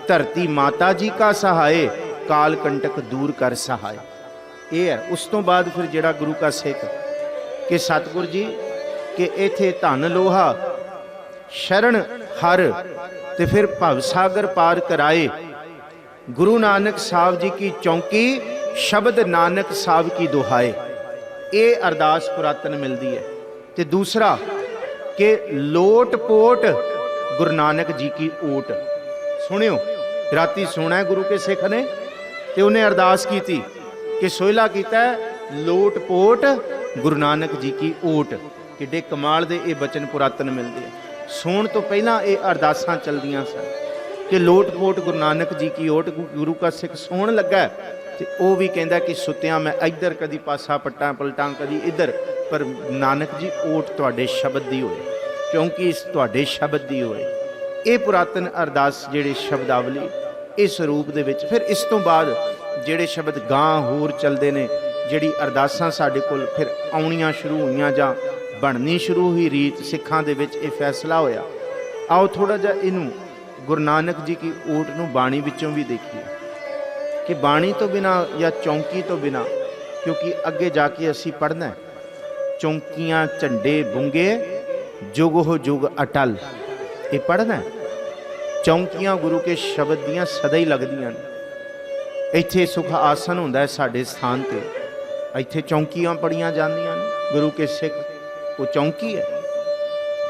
Speaker 1: ਧਰਤੀ ਮਾਤਾ ਜੀ ਕਾ ਸਹਾਏ, ਕਾਲ ਕੰਟਕ ਦੂਰ ਕਰ ਸਹਾਏ। ਇਹ ਹੈ। ਉਸ ਤੋਂ ਬਾਅਦ ਫਿਰ ਜਿਹੜਾ ਗੁਰੂ ਕਾ ਸਿੱਖ ਕਿ ਸਤਿਗੁਰ ਜੀ ਕਿ ਇਥੇ ਧਨ ਲੋਹਾ ਸ਼ਰਨ ਹਰ ਤੇ ਫਿਰ ਭਵ ਸਾਗਰ ਪਾਰ ਕਰਾਏ, ਗੁਰੂ ਨਾਨਕ ਸਾਹਿਬ ਜੀ ਕੀ ਚੌਂਕੀ, ਸ਼ਬਦ ਨਾਨਕ ਸਾਹਿਬ ਕੀ ਦੁਹਾਏ। ਇਹ ਅਰਦਾਸ ਪੁਰਾਤਨ ਮਿਲਦੀ ਹੈ। ਤੇ ਦੂਸਰਾ ਕਿ ਲੋਟ ਪੋਟ ਗੁਰੂ ਨਾਨਕ ਜੀ ਕੀ ਓਟ। ਸੁਣਿਓ, ਰਾਤੀ ਸੁਣਾ ਗੁਰੂ ਕੇ ਸਿੱਖ ਨੇ ਤੇ ਉਹਨੇ ਅਰਦਾਸ ਕੀਤੀ ਕਿ ਸੋਹਿਲਾ ਕੀਤਾ ਲੋਟ ਪੋਟ ਗੁਰੂ ਨਾਨਕ ਜੀ ਕੀ ਓਟ। ਕਿੱਡੇ ਕਮਾਲ ਦੇ ਇਹ ਬਚਨ ਪੁਰਾਤਨ ਮਿਲਦੇ ਆ। ਸੌਣ ਤੋਂ ਪਹਿਲਾਂ ਇਹ ਅਰਦਾਸਾਂ ਚਲਦੀਆਂ ਸਨ ਕਿ ਲੋਟ ਪੋਟ ਗੁਰੂ ਨਾਨਕ ਜੀ ਕੀ ਓਟ। ਗੁਰੂ ਕਾ ਸਿੱਖ ਸੌਣ ਲੱਗਾ ਤੇ ਉਹ ਵੀ ਕਹਿੰਦਾ ਕਿ ਸੁੱਤਿਆਂ ਮੈਂ ਇੱਧਰ ਕਦੀ ਪਾਸਾ ਪੱਟਾਂ ਪਲਟਾਂ ਕਦੀ ਇੱਧਰ, ਪਰ ਨਾਨਕ ਜੀ ਓਟ ਤੁਹਾਡੇ ਸ਼ਬਦ ਦੀ ਹੋਏ, ਕਿਉਂਕਿ ਇਸ ਤੁਹਾਡੇ ਸ਼ਬਦ ਦੀ ਹੋਏ। ਇਹ ਪੁਰਾਤਨ ਅਰਦਾਸ ਜਿਹੜੇ ਸ਼ਬਦਾਵਲੀ ਇਸ ਰੂਪ ਦੇ ਵਿੱਚ। ਫਿਰ ਇਸ ਤੋਂ ਬਾਅਦ ਜਿਹੜੇ ਸ਼ਬਦ ਗਾਂ ਹੋਰ ਚੱਲਦੇ ਨੇ, ਜਿਹੜੀ ਅਰਦਾਸਾਂ ਸਾਡੇ ਕੋਲ ਫਿਰ ਆਉਣੀਆਂ ਸ਼ੁਰੂ ਹੋਈਆਂ ਜਾਂ ਬਣਨੀ ਸ਼ੁਰੂ ਹੋਈ ਰੀਤ ਸਿੱਖਾਂ ਦੇ ਵਿੱਚ। ਇਹ ਫੈਸਲਾ ਹੋਇਆ, ਆਓ ਥੋੜ੍ਹਾ ਜਿਹਾ ਇਹਨੂੰ ਗੁਰੂ ਨਾਨਕ ਜੀ ਕੀ ਓਟ ਨੂੰ ਬਾਣੀ ਵਿੱਚੋਂ ਵੀ ਦੇਖੀਏ ਕਿ ਬਾਣੀ ਤੋਂ ਬਿਨਾਂ ਜਾਂ ਚੌਂਕੀ ਤੋਂ ਬਿਨਾਂ, ਕਿਉਂਕਿ ਅੱਗੇ ਜਾ ਕੇ ਅਸੀਂ ਪੜ੍ਹਨਾ ਚੌਂਕੀਆਂ ਝੰਡੇ ਬੁੰਗੇ ਜੁਗ ਹੋ ਜੁਗ ਅਟਲ। ਇਹ ਪੜ੍ਹਨਾ ਚੌਂਕੀਆਂ ਗੁਰੂ ਕੇ ਸ਼ਬਦ ਦੀਆਂ ਸਦਾ ਹੀ ਲੱਗਦੀਆਂ ਨੇ। ਇੱਥੇ ਸੁਖ ਆਸਨ ਹੁੰਦਾ ਹੈ ਸਾਡੇ ਸਥਾਨ ਤੇ, ਇੱਥੇ ਚੌਂਕੀਆਂ ਪੜੀਆਂ ਜਾਂਦੀਆਂ ਨੇ। ਗੁਰੂ ਕੇ ਸਿੱਖ ਉਹ ਚੌਂਕੀ ਹੈ,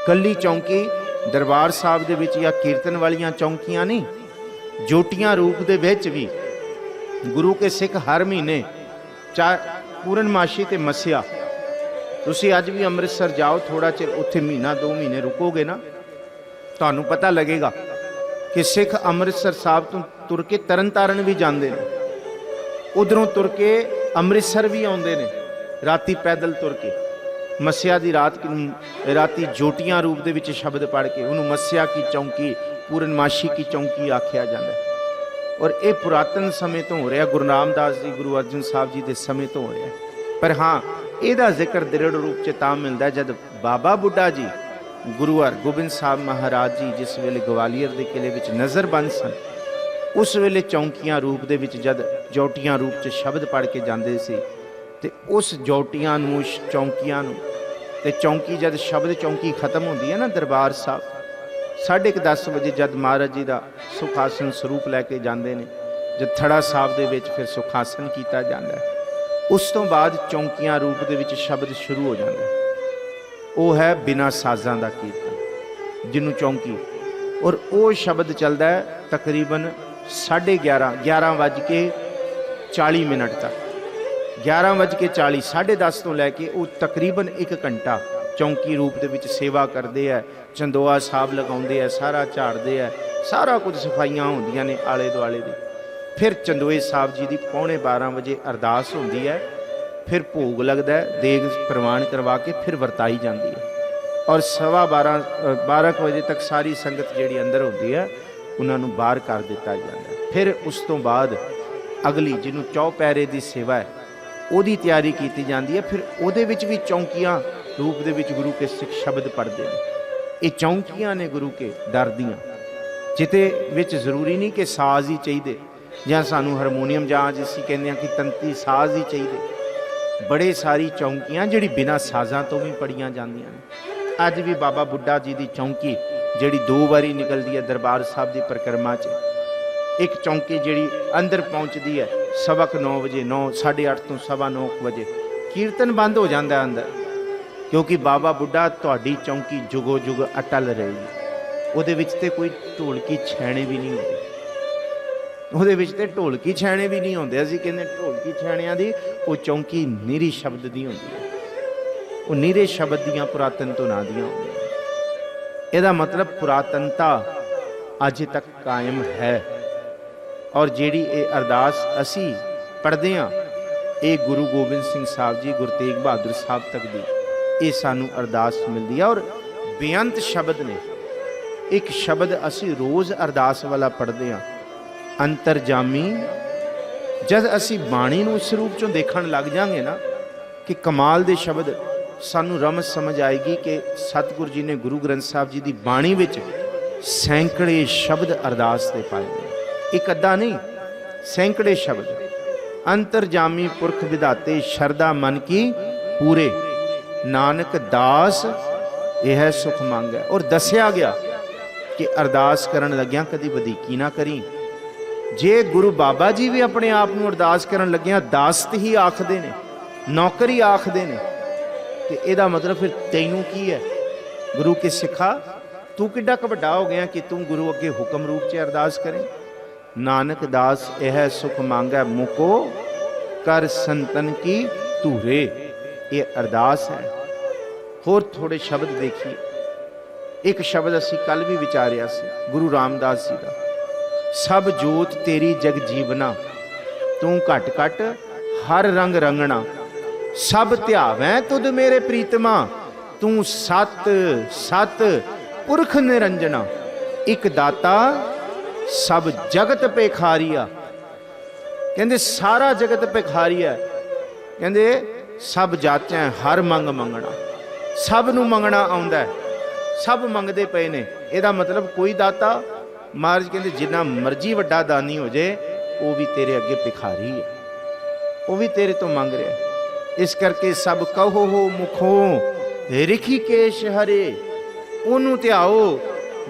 Speaker 1: ਕੱਲੀ ਚੌਂਕੀ ਦਰਬਾਰ ਸਾਹਿਬ ਦੇ ਵਿੱਚ ਜਾਂ ਕੀਰਤਨ ਵਾਲੀਆਂ ਚੌਂਕੀਆਂ ਨਹੀਂ, ਜੋਟੀਆਂ ਰੂਪ ਦੇ ਵਿੱਚ ਵੀ ਗੁਰੂ ਕੇ ਸਿੱਖ ਹਰ ਮਹੀਨੇ ਪੂਰਨਮਾਸ਼ੀ ਤੇ ਮੱਸਿਆ। ਤੁਸੀਂ ਅੱਜ ਵੀ ਅੰਮ੍ਰਿਤਸਰ ਜਾਓ, ਥੋੜਾ ਚਿਰ ਉੱਥੇ ਮਹੀਨਾ 2 ਮਹੀਨੇ ਰੁਕੋਗੇ ਨਾ, ਤੁਹਾਨੂੰ ਪਤਾ ਲੱਗੇਗਾ ਕਿ ਸਿੱਖ ਅੰਮ੍ਰਿਤਸਰ ਸਾਹਿਬ ਤੋਂ ਤੁਰ ਕੇ ਤਰਨ ਤਾਰਨ ਵੀ ਜਾਂਦੇ ਨੇ, ਉਧਰੋਂ ਤੁਰ ਕੇ ਅੰਮ੍ਰਿਤਸਰ ਵੀ ਆਉਂਦੇ ਨੇ, ਰਾਤੀ ਪੈਦਲ ਤੁਰ ਕੇ। ਮੱਸਿਆ ਦੀ ਰਾਤੀ ਜੋਟੀਆਂ ਰੂਪ ਦੇ ਵਿੱਚ ਸ਼ਬਦ ਪੜ੍ਹ ਕੇ ਉਹਨੂੰ ਮੱਸਿਆ ਕੀ ਚੌਂਕੀ, ਪੂਰਨਮਾਸ਼ੀ ਕੀ ਚੌਂਕੀ ਆਖਿਆ ਜਾਂਦਾ। ਔਰ ਇਹ ਪੁਰਾਤਨ ਸਮੇਂ ਤੋਂ ਹੋ ਰਿਹਾ, ਗੁਰੂ ਰਾਮਦਾਸ ਜੀ, ਗੁਰੂ ਅਰਜਨ ਸਾਹਿਬ ਜੀ ਦੇ ਸਮੇਂ ਤੋਂ ਹੋ ਰਿਹਾ। ਪਰ ਹਾਂ, ਇਹਦਾ ਜ਼ਿਕਰ ਦ੍ਰਿੜ ਰੂਪ 'ਚ ਤਾਂ ਮਿਲਦਾ ਜਦ ਬਾਬਾ ਬੁੱਢਾ ਜੀ, ਗੁਰੂ ਹਰਗੋਬਿੰਦ ਸਾਹਿਬ ਮਹਾਰਾਜ ਜੀ ਜਿਸ ਵੇਲੇ ਗਵਾਲੀਅਰ ਦੇ ਕਿਲੇ ਵਿੱਚ ਨਜ਼ਰਬੰਦ ਸਨ, ਉਸ ਵੇਲੇ ਚੌਂਕੀਆਂ ਰੂਪ ਦੇ ਵਿੱਚ ਜਦ ਜੋਟੀਆਂ ਰੂਪ 'ਚ ਸ਼ਬਦ ਪੜ੍ਹ ਕੇ ਜਾਂਦੇ ਸੀ ਤੇ ਉਸ ਜੋਟੀਆਂ ਨੂੰ, ਚੌਂਕੀਆਂ ਨੂੰ, ਤੇ ਚੌਂਕੀ ਜਦ ਸ਼ਬਦ ਚੌਂਕੀ ਖਤਮ ਹੁੰਦੀ ਹੈ ਨਾ ਦਰਬਾਰ ਸਾਹਿਬ, 10:30 ਵਜੇ ਜਦ ਮਹਾਰਾਜ ਜੀ ਦਾ ਸੁਖਾਸਨ ਸਰੂਪ ਲੈ ਕੇ ਜਾਂਦੇ ਨੇ, ਜਦ ਥੜਾ ਸਾਹਿਬ ਦੇ ਵਿੱਚ ਫਿਰ ਸੁਖਾਸਨ ਕੀਤਾ ਜਾਂਦਾ ਹੈ, ਉਸ ਤੋਂ ਬਾਅਦ ਚੌਂਕੀਆਂ ਰੂਪ ਦੇ ਵਿੱਚ ਸ਼ਬਦ ਸ਼ੁਰੂ ਹੋ ਜਾਂਦਾ ਹੈ। ਉਹ ਹੈ ਬਿਨਾਂ ਸਾਜ਼ਾਂ ਦਾ ਕੀਰਤਨ, ਜਿਹਨੂੰ ਚੌਂਕੀ। ਔਰ ਉਹ ਸ਼ਬਦ ਚੱਲਦਾ ਹੈ ਤਕਰੀਬਨ 11:40 ਤੱਕ, 11:40, 10:30 ਤੋਂ ਲੈ ਕੇ ਉਹ ਤਕਰੀਬਨ 1 ਘੰਟਾ ਚੌਂਕੀ ਰੂਪ ਦੇ ਵਿੱਚ ਸੇਵਾ ਕਰਦੇ ਹੈ, ਚੰਦੋਆ ਸਾਹਿਬ ਲਗਾਉਂਦੇ ਹੈ, ਸਾਰਾ ਝਾੜਦੇ ਹੈ, ਸਾਰਾ ਕੁਝ ਸਫਾਈਆਂ ਹੁੰਦੀਆਂ ਨੇ ਆਲੇ ਦੁਆਲੇ ਦੀ। ਫਿਰ ਚੰਦੋਏ ਸਾਹਿਬ ਜੀ ਦੀ 11:45 ਵਜੇ ਅਰਦਾਸ ਹੁੰਦੀ ਹੈ, ਫਿਰ ਭੋਗ ਲੱਗਦਾ, ਦੇਗ ਪ੍ਰਵਾਨ ਕਰਵਾ ਕੇ ਫਿਰ ਵਰਤਾਈ ਜਾਂਦੀ ਹੈ। ਔਰ 12:15 ਵਜੇ ਤੱਕ ਸਾਰੀ ਸੰਗਤ ਜਿਹੜੀ ਅੰਦਰ ਹੁੰਦੀ ਹੈ ਉਹਨਾਂ ਨੂੰ ਬਾਹਰ ਕਰ ਦਿੱਤਾ ਜਾਂਦਾ। ਫਿਰ ਉਸ ਤੋਂ ਬਾਅਦ ਅਗਲੀ ਜਿਹਨੂੰ ਚੌਪਹਿਰੇ ਦੀ ਸੇਵਾ ਹੈ ਉਹਦੀ ਤਿਆਰੀ ਕੀਤੀ ਜਾਂਦੀ ਹੈ। ਫਿਰ ਉਹਦੇ ਵਿੱਚ ਵੀ ਚੌਂਕੀਆਂ ਰੂਪ ਦੇ ਵਿੱਚ ਗੁਰੂ ਕੇ ਸਿੱਖ ਸ਼ਬਦ ਪੜ੍ਹਦੇ ਨੇ। ਇਹ ਚੌਂਕੀਆਂ ਨੇ ਗੁਰੂ ਕੇ ਦਰ ਦੀਆਂ, ਜਿਹਦੇ ਵਿੱਚ ਜ਼ਰੂਰੀ ਨਹੀਂ ਕਿ ਸਾਜ਼ ਹੀ ਚਾਹੀਦੇ ਜਾਂ ਸਾਨੂੰ ਹਾਰਮੋਨੀਅਮ ਜਾਂ ਅੱਜ ਅਸੀਂ ਕਹਿੰਦੇ ਹਾਂ ਕਿ ਤੰਤੀ ਸਾਜ਼ ਹੀ ਚਾਹੀਦੇ। ਬੜੇ ਸਾਰੀ ਚੌਂਕੀਆਂ ਜਿਹੜੀ ਬਿਨਾਂ ਸਾਜ਼ਾਂ ਤੋਂ ਵੀ ਪੜੀਆਂ ਜਾਂਦੀਆਂ ਨੇ। ਅੱਜ ਵੀ ਬਾਬਾ ਬੁੱਢਾ ਜੀ ਦੀ ਚੌਂਕੀ ਜਿਹੜੀ 2 ਵਾਰੀ ਨਿਕਲਦੀ ਹੈ ਦਰਬਾਰ ਸਾਹਿਬ ਦੀ ਪਰਿਕਰਮਾ 'ਚ, ਇੱਕ ਚੌਂਕੀ ਜਿਹੜੀ ਅੰਦਰ ਪਹੁੰਚਦੀ ਹੈ 9:15 ਵਜੇ, 8:30 ਤੋਂ 9:15 ਵਜੇ ਕੀਰਤਨ ਬੰਦ ਹੋ ਜਾਂਦਾ ਅੰਦਰ, ਕਿਉਂਕਿ ਬਾਬਾ ਬੁੱਢਾ ਤੁਹਾਡੀ ਚੌਂਕੀ ਜੁਗੋ ਜੁਗ ਅਟਲ ਰਹੇਗੀ। ਉਹਦੇ ਵਿੱਚ ਤੇ ਕੋਈ ਢੋਲਕੀ ਛੈਣੇ ਵੀ ਨਹੀਂ ਹੁੰਦੇ। ਉਹਦੇ ਵਿੱਚ ਤੇ ਢੋਲਕੀ ਛੈਣੇ ਵੀ ਨਹੀਂ ਹੁੰਦੇ। ਅਸੀਂ ਕਹਿੰਦੇ ਢੋਲਕੀ ਛੈਣਿਆਂ ਦੀ ਉਹ ਚੌਂਕੀ ਨਿਰੀ ਸ਼ਬਦ ਦੀ ਹੁੰਦੀ ਹੈ, ਉਹ ਨਿਰੇ ਸ਼ਬਦ ਦੀਆਂ ਪੁਰਾਤਨ ਧੁਨਾਂ ਦੀਆਂ ਹੁੰਦੀਆਂ। ਇਹਦਾ ਮਤਲਬ ਪੁਰਾਤਨਤਾ ਅੱਜ ਤੱਕ ਕਾਇਮ ਹੈ। ਔਰ ਜਿਹੜੀ ਇਹ ਅਰਦਾਸ ਅਸੀਂ ਪੜ੍ਹਦੇ ਹਾਂ, ਇਹ ਗੁਰੂ ਗੋਬਿੰਦ ਸਿੰਘ ਸਾਹਿਬ ਜੀ, ਗੁਰੂ ਤੇਗ ਬਹਾਦਰ ਸਾਹਿਬ ਤੱਕ ਦੀ ਇਹ ਸਾਨੂੰ ਅਰਦਾਸ ਮਿਲਦੀ ਹੈ। ਔਰ ਬੇਅੰਤ ਸ਼ਬਦ ਨੇ। ਇੱਕ ਸ਼ਬਦ ਅਸੀਂ ਰੋਜ਼ ਅਰਦਾਸ ਵਾਲਾ ਪੜ੍ਹਦੇ ਹਾਂ, ਅੰਤਰਜਾਮੀ। ਜਦ ਅਸੀਂ ਬਾਣੀ ਨੂੰ ਇਸ ਰੂਪ ਚੋਂ ਦੇਖਣ ਲੱਗ ਜਾਵਾਂਗੇ ਨਾ, ਕਿ ਕਮਾਲ ਦੇ ਸ਼ਬਦ, ਸਾਨੂੰ ਰਮਜ਼ ਸਮਝ ਆਏਗੀ ਕਿ ਸਤਿਗੁਰੂ ਜੀ ਨੇ ਗੁਰੂ ਗ੍ਰੰਥ ਸਾਹਿਬ ਜੀ ਦੀ ਬਾਣੀ ਵਿੱਚ ਸੈਂਕੜੇ ਸ਼ਬਦ ਅਰਦਾਸ ਦੇ ਪਾਏ ਨੇ। ਇੱਕ ਅੱਧਾ ਨਹੀਂ, ਸੈਂਕੜੇ ਸ਼ਬਦ। ਅੰਤਰਜਾਮੀ ਪੁਰਖ ਵਿਧਾਤੇ ਸ਼ਰਦਾ ਮਨ ਕੀ ਪੂਰੇ, ਨਾਨਕ ਦਾਸ ਇਹ ਸੁਖ ਮੰਗੈ। ਔਰ ਦੱਸਿਆ ਗਿਆ ਕਿ ਅਰਦਾਸ ਕਰਨ ਲੱਗਿਆਂ ਕਦੀ ਵਧੀਕੀ ਨਾ ਕਰੀ। ਜੇ ਗੁਰੂ ਬਾਬਾ ਜੀ ਵੀ ਆਪਣੇ ਆਪ ਨੂੰ ਅਰਦਾਸ ਕਰਨ ਲੱਗਿਆਂ ਦਾਸਤ ਹੀ ਆਖਦੇ ਨੇ, ਨੌਕਰੀ ਆਖਦੇ ਨੇ, ਤੇ ਇਹਦਾ ਮਤਲਬ ਫਿਰ ਤੈਨੂੰ ਕੀ ਹੈ? ਗੁਰੂ ਕੇ ਸਿੱਖਾ, ਤੂੰ ਕਿੱਡਾ ਕੁ ਵੱਡਾ ਹੋ ਗਿਆ ਕਿ ਤੂੰ ਗੁਰੂ ਅੱਗੇ ਹੁਕਮ ਰੂਪ 'ਚ ਅਰਦਾਸ ਕਰੇ। ਨਾਨਕ ਦਾਸ ਇਹ ਸੁਖ ਮੰਗੈ ਮੁਕੋ ਕਰ ਸੰਤਨ ਕੀ ਧੂਰੇ। ਇਹ ਅਰਦਾਸ ਹੈ। ਹੋਰ ਥੋੜੇ ਸ਼ਬਦ ਦੇਖੀਏ। ਇੱਕ ਸ਼ਬਦ ਅਸੀਂ ਕੱਲ ਵੀ ਵਿਚਾਰਿਆ ਸੀ, ਗੁਰੂ ਰਾਮਦਾਸ ਜੀ ਦਾ, ਸਭ ਜੋਤ ਤੇਰੀ ਜਗ ਜੀਵਨਾ, ਤੂੰ ਘਟ ਘਟ ਹਰ ਰੰਗ ਰੰਗਣਾ, ਸਭ ਧਿਆਵੈ ਤੁਧ ਮੇਰੇ ਪ੍ਰੀਤਮਾ, ਤੂੰ ਸਤ ਸਤ ਪੁਰਖ ਨਿਰੰਜਨਾ, ਇੱਕ ਦਾਤਾ ਸਭ ਜਗਤ ਭਿਖਾਰੀਆ। ਕਹਿੰਦੇ ਸਾਰਾ ਜਗਤ ਭਿਖਾਰੀਆ। ਕਹਿੰਦੇ ਸਭ ਜਾਚੈ ਹਰ ਮੰਗ ਮੰਗਣਾ, ਸਭ ਨੂੰ ਮੰਗਣਾ ਆਉਂਦਾ ਹੈ, ਸਭ ਮੰਗਦੇ ਪਏ ਨੇ। ਇਹਦਾ ਮਤਲਬ ਕੋਈ ਦਾਤਾ, ਮਹਾਰਾਜ ਕਹਿੰਦੇ ਜਿੰਨਾ ਮਰਜੀ ਵੱਡਾ ਦਾਨੀ ਹੋ ਜੇ, ਉਹ ਵੀ ਤੇਰੇ ਅੱਗੇ ਭਿਖਾਰੀ ਹੈ, ਉਹ ਵੀ ਤੇਰੇ ਤੋਂ ਮੰਗ ਰਿਹਾ। ਇਸ ਕਰਕੇ ਸਭ ਕਹੋ ਹੋ ਮੁਖੋਂ ਰਿਖੀਕੇਸ਼ ਹਰੇ, ਉਹਨੂੰ ਧਿਆਓ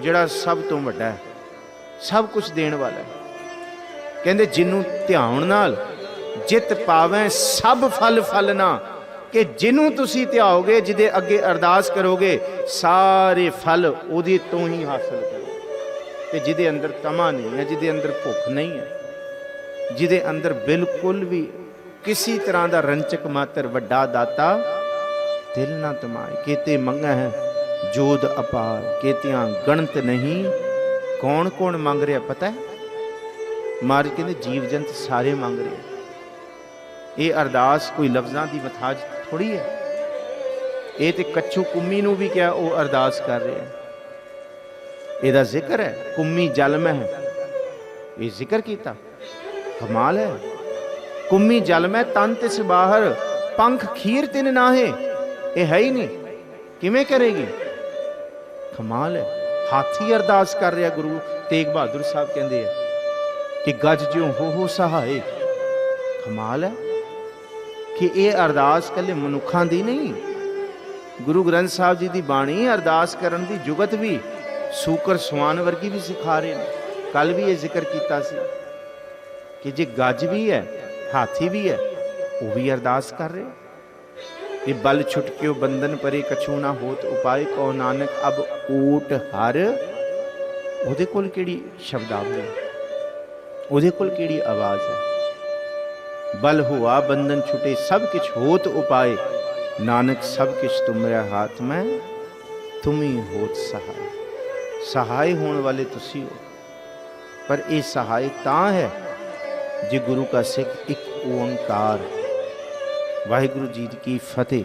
Speaker 1: ਜਿਹੜਾ ਸਭ ਤੋਂ ਵੱਡਾ ਹੈ, ਸਭ ਕੁਝ ਦੇਣ ਵਾਲਾ ਹੈ। ਕਹਿੰਦੇ ਜਿਹਨੂੰ ਧਿਆਉਣ ਨਾਲ ਜਿੱਤ ਪਾਵੇਂ ਸਭ ਫਲ ਫਲਣਾ, ਕਿ ਜਿਹਨੂੰ ਤੁਸੀਂ ਧਿਆਓਗੇ, ਜਿਹਦੇ ਅੱਗੇ ਅਰਦਾਸ ਕਰੋਗੇ, ਸਾਰੇ ਫਲ ਉਹਦੇ ਤੋਂ ਹੀ ਹਾਸਲ ਕਰੋ। ਤੇ ਜਿਹਦੇ ਅੰਦਰ ਤਮਾ ਨਹੀਂ ਹੈ, ਜਿਹਦੇ ਅੰਦਰ ਭੁੱਖ ਨਹੀਂ ਹੈ, ਜਿਹਦੇ ਅੰਦਰ ਬਿਲਕੁਲ ਵੀ ਕਿਸੇ ਤਰ੍ਹਾਂ ਦਾ ਰੰਚਕ ਮਾਤਰ ਵੱਡਾ ਦਾਤਾ ਦਿਲ ਨਾ ਤਮਾਏ। ਕੇਤੇ ਮੰਗਾ ਹੈ ਜੋਧ ਅਪਾਰ, ਕੇਤਿਆਂ ਗਣਤ ਨਹੀਂ। ਕੌਣ ਕੌਣ ਮੰਗ ਰਿਹਾ ਪਤਾ ਹੈ? ਮਹਾਰਾਜ ਕਹਿੰਦੇ ਜੀਵ ਜੰਤ ਸਾਰੇ ਮੰਗ ਰਹੇ। ਇਹ ਅਰਦਾਸ ਕੋਈ ਲਫ਼ਜ਼ਾਂ ਦੀ ਮਥਾਜ ਥੋੜੀ ਹੈ। ਇਹ ਤੇ ਕੱਛੂ ਕੁੰਮੀ ਨੂੰ ਵੀ ਕਿਹਾ, ਉਹ ਅਰਦਾਸ ਕਰ ਰਿਹਾ। ਇਹਦਾ ਜ਼ਿਕਰ ਹੈ, ਕੁੰਮੀ ਜਲ ਮੈਂ ਹੈ, ਇਹ ਜ਼ਿਕਰ ਕੀਤਾ। ਕਮਾਲ ਹੈ। ਕੁੰਮੀ ਜਲ ਮੈਂ ਤਨ ਤਿਸ ਬਾਹਰ, ਪੰਖ ਖੀਰ ਤਿਨ ਨਾਹੇ। ਇਹ ਹੈ ਹੀ ਨਹੀਂ, ਕਿਵੇਂ ਕਰੇਗੀ? ਕਮਾਲ ਹੈ। ਹਾਥੀ ਅਰਦਾਸ ਕਰ ਰਿਹਾ। ਗੁਰੂ ਤੇਗ ਬਹਾਦਰ ਸਾਹਿਬ ਕਹਿੰਦੇ ਆ ਕਿ ਗੱਜ ਜਿਉ ਹੋ ਸਹਾਏ। ਕਮਾਲ ਹੈ ਕਿ ਇਹ ਅਰਦਾਸ ਕੱਲੇ ਮਨੁੱਖਾਂ ਦੀ ਨਹੀਂ, ਗੁਰੂ ਗ੍ਰੰਥ ਸਾਹਿਬ ਜੀ ਦੀ ਬਾਣੀ ਅਰਦਾਸ ਕਰਨ ਦੀ ਜੁਗਤ ਵੀ ਸੂਕਰ ਸਵਾਨ ਵਰਗੀ ਵੀ ਸਿਖਾ ਰਹੇ ਨੇ। ਕੱਲ ਵੀ ਇਹ ਜ਼ਿਕਰ ਕੀਤਾ ਸੀ ਕਿ ਜੇ ਗੱਜ ਵੀ ਹੈ, ਹਾਥੀ ਵੀ ਹੈ, ਉਹ ਵੀ ਅਰਦਾਸ ਕਰ ਰਹੇ। ਇਹ ਬਲ ਛੁਟਕਿਓ ਬੰਧਨ ਪਰੇ, ਕਛੂ ਨਾ ਹੋਤ ਉਪਾਏ, ਕੋ ਨਾਨਕ ਅਬ ਓਟ ਹਰ। ਉਹਦੇ ਕੋਲ ਕਿਹੜੀ ਸ਼ਬਦਾਵਲੀ, ਉਹਦੇ ਕੋਲ ਕਿਹੜੀ ਆਵਾਜ਼ ਹੈ? ਬਲ ਹੁਆ ਬੰਧਨ ਛੁਟੇ, ਸਭ ਕਿਛ ਹੋਤ ਉਪਾਏ, ਨਾਨਕ ਸਭ ਕਿਛ ਤੁਮਰੇ ਹਾਥ ਮੈਂ, ਤੁਮ ਹੀ ਹੋਤ ਸਹਾय। ਸਹਾय ਹੋਣ ਵਾਲੇ ਤੁਸੀਂ ਹੋ। ਪਰ ਇਹ ਸਹਾय ਤਾਂ ਹੈ ਜੇ ਗੁਰੂ का सिख एक ओंकार। वाहिगुरु जी की फतेह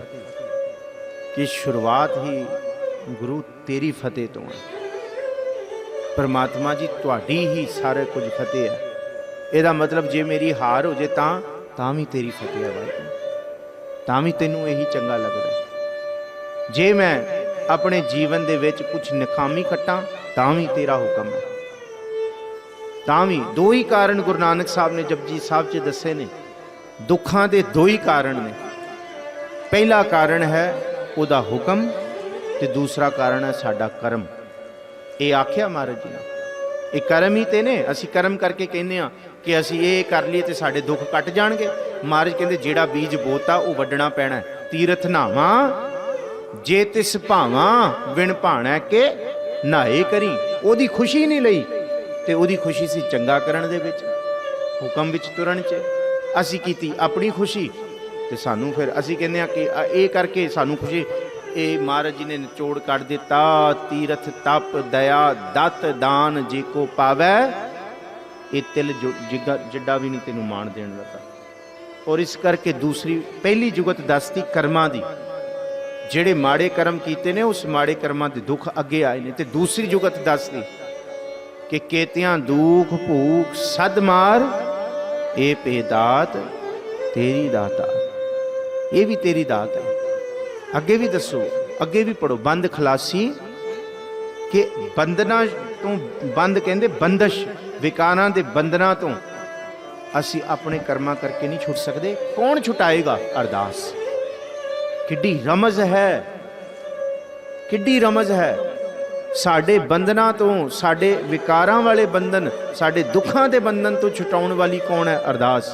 Speaker 1: की शुरुआत ही गुरु तेरी फतेह तो है। परमात्मा जी तुहाडी ही सारे कुछ फतेह है। ਇਹਦਾ ਮਤਲਬ ਜੇ ਮੇਰੀ ਹਾਰ ਹੋ ਜੇ ਤਾਂ ਵੀ ਤੇਰੀ ਫਤਿਹ ਹੈ ਵਾਹਿਗੁਰੂ, ਤਾਂ ਵੀ ਤੈਨੂੰ ਇਹੀ ਚੰਗਾ ਲੱਗਦਾ। ਜੇ ਮੈਂ ਆਪਣੇ ਜੀਵਨ ਦੇ ਵਿੱਚ ਕੁਝ ਨਕਾਮੀ ਕੱਟਾਂ ਤਾਂ ਵੀ ਤੇਰਾ ਹੁਕਮ ਹੈ। ਤਾਂ ਵੀ ਦੋ ਹੀ ਕਾਰਨ ਗੁਰੂ ਨਾਨਕ ਸਾਹਿਬ ਨੇ ਜਪਜੀ ਸਾਹਿਬ 'ਚ ਦੱਸੇ ਨੇ। ਦੁੱਖਾਂ ਦੇ ਦੋ ਹੀ ਕਾਰਨ ਨੇ। ਪਹਿਲਾ ਕਾਰਨ ਹੈ ਉਹਦਾ ਹੁਕਮ ਤੇ ਦੂਸਰਾ ਕਾਰਨ ਹੈ ਸਾਡਾ ਕਰਮ। ਇਹ ਆਖਿਆ ਮਹਾਰਾਜ ਜੀ ਨੇ। ਇਹ ਕਰਮ ਹੀ ਤੇ ਨੇ। ਅਸੀਂ ਕਰਮ ਕਰਕੇ ਕਹਿੰਦੇ ਹਾਂ ਕਿ ਅਸੀਂ ਇਹ ਕਰ ਲਈਏ ਤੇ ਸਾਡੇ ਦੁੱਖ ਕੱਟ ਜਾਣਗੇ। ਮਹਾਰਾਜ ਕਹਿੰਦੇ ਜਿਹੜਾ ਬੀਜ ਬੋਤਾ ਉਹ ਵੱਢਣਾ ਪੈਣਾ। ਤੀਰਥ ਨਾਵਾਂ ਜੇ ਤਿਸ ਭਾਵਾਂ, ਵਿਣ ਭਾਣਾ ਕੇ ਨਹਾਏ ਕਰੀ। ਉਹਦੀ ਖੁਸ਼ੀ ਨਹੀਂ ਲਈ ਤੇ ਉਹਦੀ ਖੁਸ਼ੀ ਸੀ ਚੰਗਾ ਕਰਨ ਦੇ ਵਿੱਚ। ਹੁਕਮ ਵਿੱਚ ਤੁਰਨ 'ਚ ਅਸੀਂ ਕੀਤੀ ਆਪਣੀ ਖੁਸ਼ੀ, ਤੇ ਸਾਨੂੰ ਫਿਰ ਅਸੀਂ ਕਹਿੰਦੇ ਹਾਂ ਕਿ ਇਹ ਕਰਕੇ ਸਾਨੂੰ ਖੁਸ਼ੀ। ਇਹ ਮਹਾਰਾਜ ਜੀ ਨੇ ਨਿਚੋੜ ਕੱਢ ਦਿੱਤਾ, ਤੀਰਥ ਤਪ ਦਇਆ ਦਤ ਦਾਨ ਜੇ ਕੋ ਪਾਵੈ, ਇਹ ਤਿਲ ਜਿੱਡਾ ਵੀ ਨਹੀਂ ਤੈਨੂੰ ਮਾਣ ਦੇਣ ਲੱਗਾ। ਔਰ ਇਸ ਕਰਕੇ ਦੂਸਰੀ ਪਹਿਲੀ ਜੁਗਤ ਦੱਸਦੀ ਕਰਮਾਂ ਦੀ, ਜਿਹੜੇ ਮਾੜੇ ਕਰਮ ਕੀਤੇ ਨੇ ਉਸ ਮਾੜੇ ਕਰਮਾਂ ਦੇ ਦੁੱਖ ਅੱਗੇ ਆਏ ਨੇ। ਤੇ ਦੂਸਰੀ ਜੁਗਤ ਦੱਸਦੀ ਕਿ ਕੇਤਿਆਂ ਦੁੱਖ ਭੂਖ ਸਦ ਮਾਰ, ਇਹ ਪੇਦਾਤ ਤੇਰੀ ਦਾਤਾ, ਇਹ ਵੀ ਤੇਰੀ ਦਾਤ ਹੈ। ਅੱਗੇ ਵੀ ਦੱਸੋ, ਅੱਗੇ ਵੀ ਪੜੋ, ਬੰਦ ਖਲਾਸੀ ਕਿ ਬੰਧਨਾਂ ਤੋਂ ਬੰਦ ਕਹਿੰਦੇ ਬੰਦਸ਼, ਵਿਕਾਰਾਂ ਦੇ ਬੰਧਨਾਂ ਤੋਂ ਅਸੀਂ ਆਪਣੇ ਕਰਮਾਂ ਕਰਕੇ ਨਹੀਂ ਛੁੱਟ ਸਕਦੇ। ਕੌਣ ਛੁਟਾਏਗਾ? ਅਰਦਾਸ। ਕਿੱਡੀ ਰਮਜ਼ ਹੈ, ਕਿੱਡੀ ਰਮਜ਼ ਹੈ। ਸਾਡੇ ਬੰਧਨਾਂ ਤੋਂ, ਸਾਡੇ ਵਿਕਾਰਾਂ ਵਾਲੇ ਬੰਧਨ, ਸਾਡੇ ਦੁੱਖਾਂ ਦੇ ਬੰਧਨ ਤੋਂ ਛੁਟਾਉਣ ਵਾਲੀ ਕੌਣ ਹੈ? ਅਰਦਾਸ।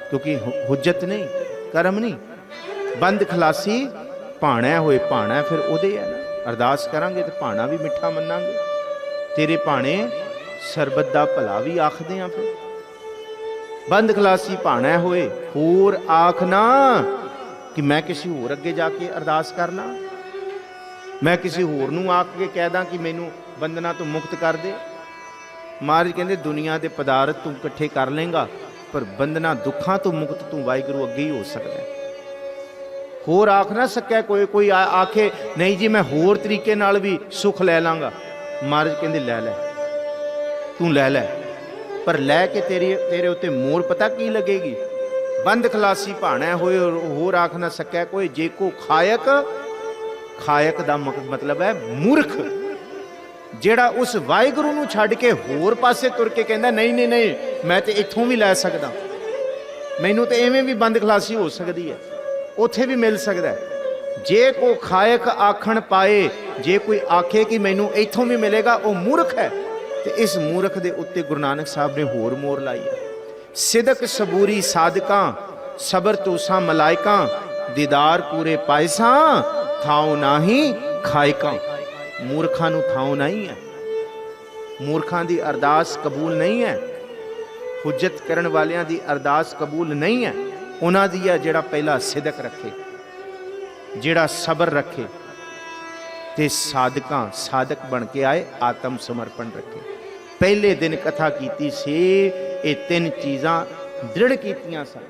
Speaker 1: ਕਿਉਂਕਿ ਹੁਜਤ ਨਹੀਂ, ਕਰਮ ਨਹੀਂ। ਬੰਦ ਖਲਾਸੀ ਭਾਣਾ ਹੋਏ, ਭਾਣਾ ਫਿਰ ਉਹਦੇ ਹੈ ਨਾ। ਅਰਦਾਸ ਕਰਾਂਗੇ ਤੇ ਭਾਣਾ ਵੀ ਮਿੱਠਾ ਮੰਨਾਂਗੇ। ਤੇਰੇ ਭਾਣੇ ਸਰਬਤ ਦਾ ਭਲਾ ਵੀ ਆਖਦੇ ਆ। ਫਿਰ ਬੰਦ ਖਲਾਸੀ ਭਾਣਾ ਹੋਏ, ਹੋਰ ਆਖ ਨਾ ਕਿ ਮੈਂ ਕਿਸੇ ਹੋਰ ਅੱਗੇ ਜਾ ਕੇ ਅਰਦਾਸ ਕਰਨਾ, ਮੈਂ ਕਿਸੇ ਹੋਰ ਨੂੰ ਆਖ ਕੇ ਕਹਿ ਦਾਂ ਕਿ ਮੈਨੂੰ ਬੰਧਨਾਂ ਤੋਂ ਮੁਕਤ ਕਰ ਦੇ। ਮਹਾਰਾਜ ਕਹਿੰਦੇ ਦੁਨੀਆ ਦੇ ਪਦਾਰਥ ਤੂੰ ਇਕੱਠੇ ਕਰ ਲੇਂਗਾ, ਪਰ ਬੰਧਨਾਂ ਦੁੱਖਾਂ ਤੋਂ ਮੁਕਤ ਤੂੰ ਵਾਹਿਗੁਰੂ ਅੱਗੇ ਹੀ ਹੋ ਸਕਦਾ। ਹੋਰ ਆਖ ਨਾ ਸਕਿਆ ਕੋਈ ਆਖੇ ਨਹੀਂ ਜੀ ਮੈਂ ਹੋਰ ਤਰੀਕੇ ਨਾਲ ਵੀ ਸੁੱਖ ਲੈ ਲਾਂਗਾ। ਮਹਾਰਾਜ ਕਹਿੰਦੇ ਲੈ ਲੈ, ਤੂੰ ਲੈ ਲੈ, ਪਰ ਲੈ ਕੇ ਤੇਰੇ ਉੱਤੇ ਮੋਹਰ ਪਤਾ ਕੀ ਲੱਗੇਗੀ? ਬੰਦ ਖਲਾਸੀ ਭਾਣਾ ਹੋਏ, ਹੋਰ ਆਖ ਨਾ ਸਕਿਆ ਕੋਈ, ਜੇ ਕੋ ਖਾਇਕ, ਖਾਇਕ ਦਾ ਮਤਲਬ ਹੈ ਮੂਰਖ, ਜਿਹੜਾ ਉਸ ਵਾਹਿਗੁਰੂ ਨੂੰ ਛੱਡ ਕੇ ਹੋਰ ਪਾਸੇ ਤੁਰ ਕੇ ਕਹਿੰਦਾ ਨਹੀਂ ਨਹੀਂ ਨਹੀਂ ਮੈਂ ਤੇ ਇੱਥੋਂ ਵੀ ਲੈ ਸਕਦਾ, ਮੈਨੂੰ ਤੇ ਐਵੇਂ ਵੀ ਬੰਦ ਖਲਾਸੀ ਹੋ ਸਕਦੀ ਹੈ, ਉੱਥੇ ਵੀ ਮਿਲ ਸਕਦਾ ਹੈ। ਜੇ ਕੋ ਖਾਇਕ ਆਖਣ ਪਾਏ, ਜੇ ਕੋਈ ਆਖੇ ਕਿ ਮੈਨੂੰ ਇੱਥੋਂ ਵੀ ਮਿਲੇਗਾ, ਉਹ ਮੂਰਖ ਹੈ। ਤੇ ਇਸ ਮੂਰਖ ਦੇ ਉੱਤੇ ਗੁਰੂ ਨਾਨਕ ਸਾਹਿਬ ਨੇ ਹੋਰ ਮੋਹਰ ਲਾਈ ਹੈ। ਸਿਦਕ ਸਬੂਰੀ ਸਾਧਕਾਂ, ਸਬਰ ਤੋਸਾਂ ਮਲਾਇਕਾਂ, ਦੀਦਾਰ ਪੂਰੇ ਪਾਇਸਾਂ, ਥਾਉ ਨਾਹੀ ਖਾਇਕਾਂ। ਮੂਰਖਾਂ ਨੂੰ ਥਾਉ ਨਹੀਂ ਹੈ, ਮੂਰਖਾਂ ਦੀ ਅਰਦਾਸ ਕਬੂਲ ਨਹੀਂ ਹੈ, ਹੁਜਤ ਕਰਨ ਵਾਲਿਆਂ ਦੀ ਅਰਦਾਸ ਕਬੂਲ ਨਹੀਂ ਹੈ। ਉਹਨਾਂ ਦੀ ਹੈ ਜਿਹੜਾ ਪਹਿਲਾ ਸਿਦਕ ਰੱਖੇ, ਜਿਹੜਾ ਸਬਰ ਰੱਖੇ, ਤੇ ਸਾਧਕਾਂ ਸਾਧਕ ਬਣ ਕੇ ਆਏ, ਆਤਮ ਸਮਰਪਣ ਰੱਖੇ। ਪਹਿਲੇ ਦਿਨ ਕਥਾ ਕੀਤੀ ਸੀ, ਇਹ ਤਿੰਨ ਚੀਜ਼ਾਂ ਦ੍ਰਿੜ ਕੀਤੀਆਂ ਸਨ।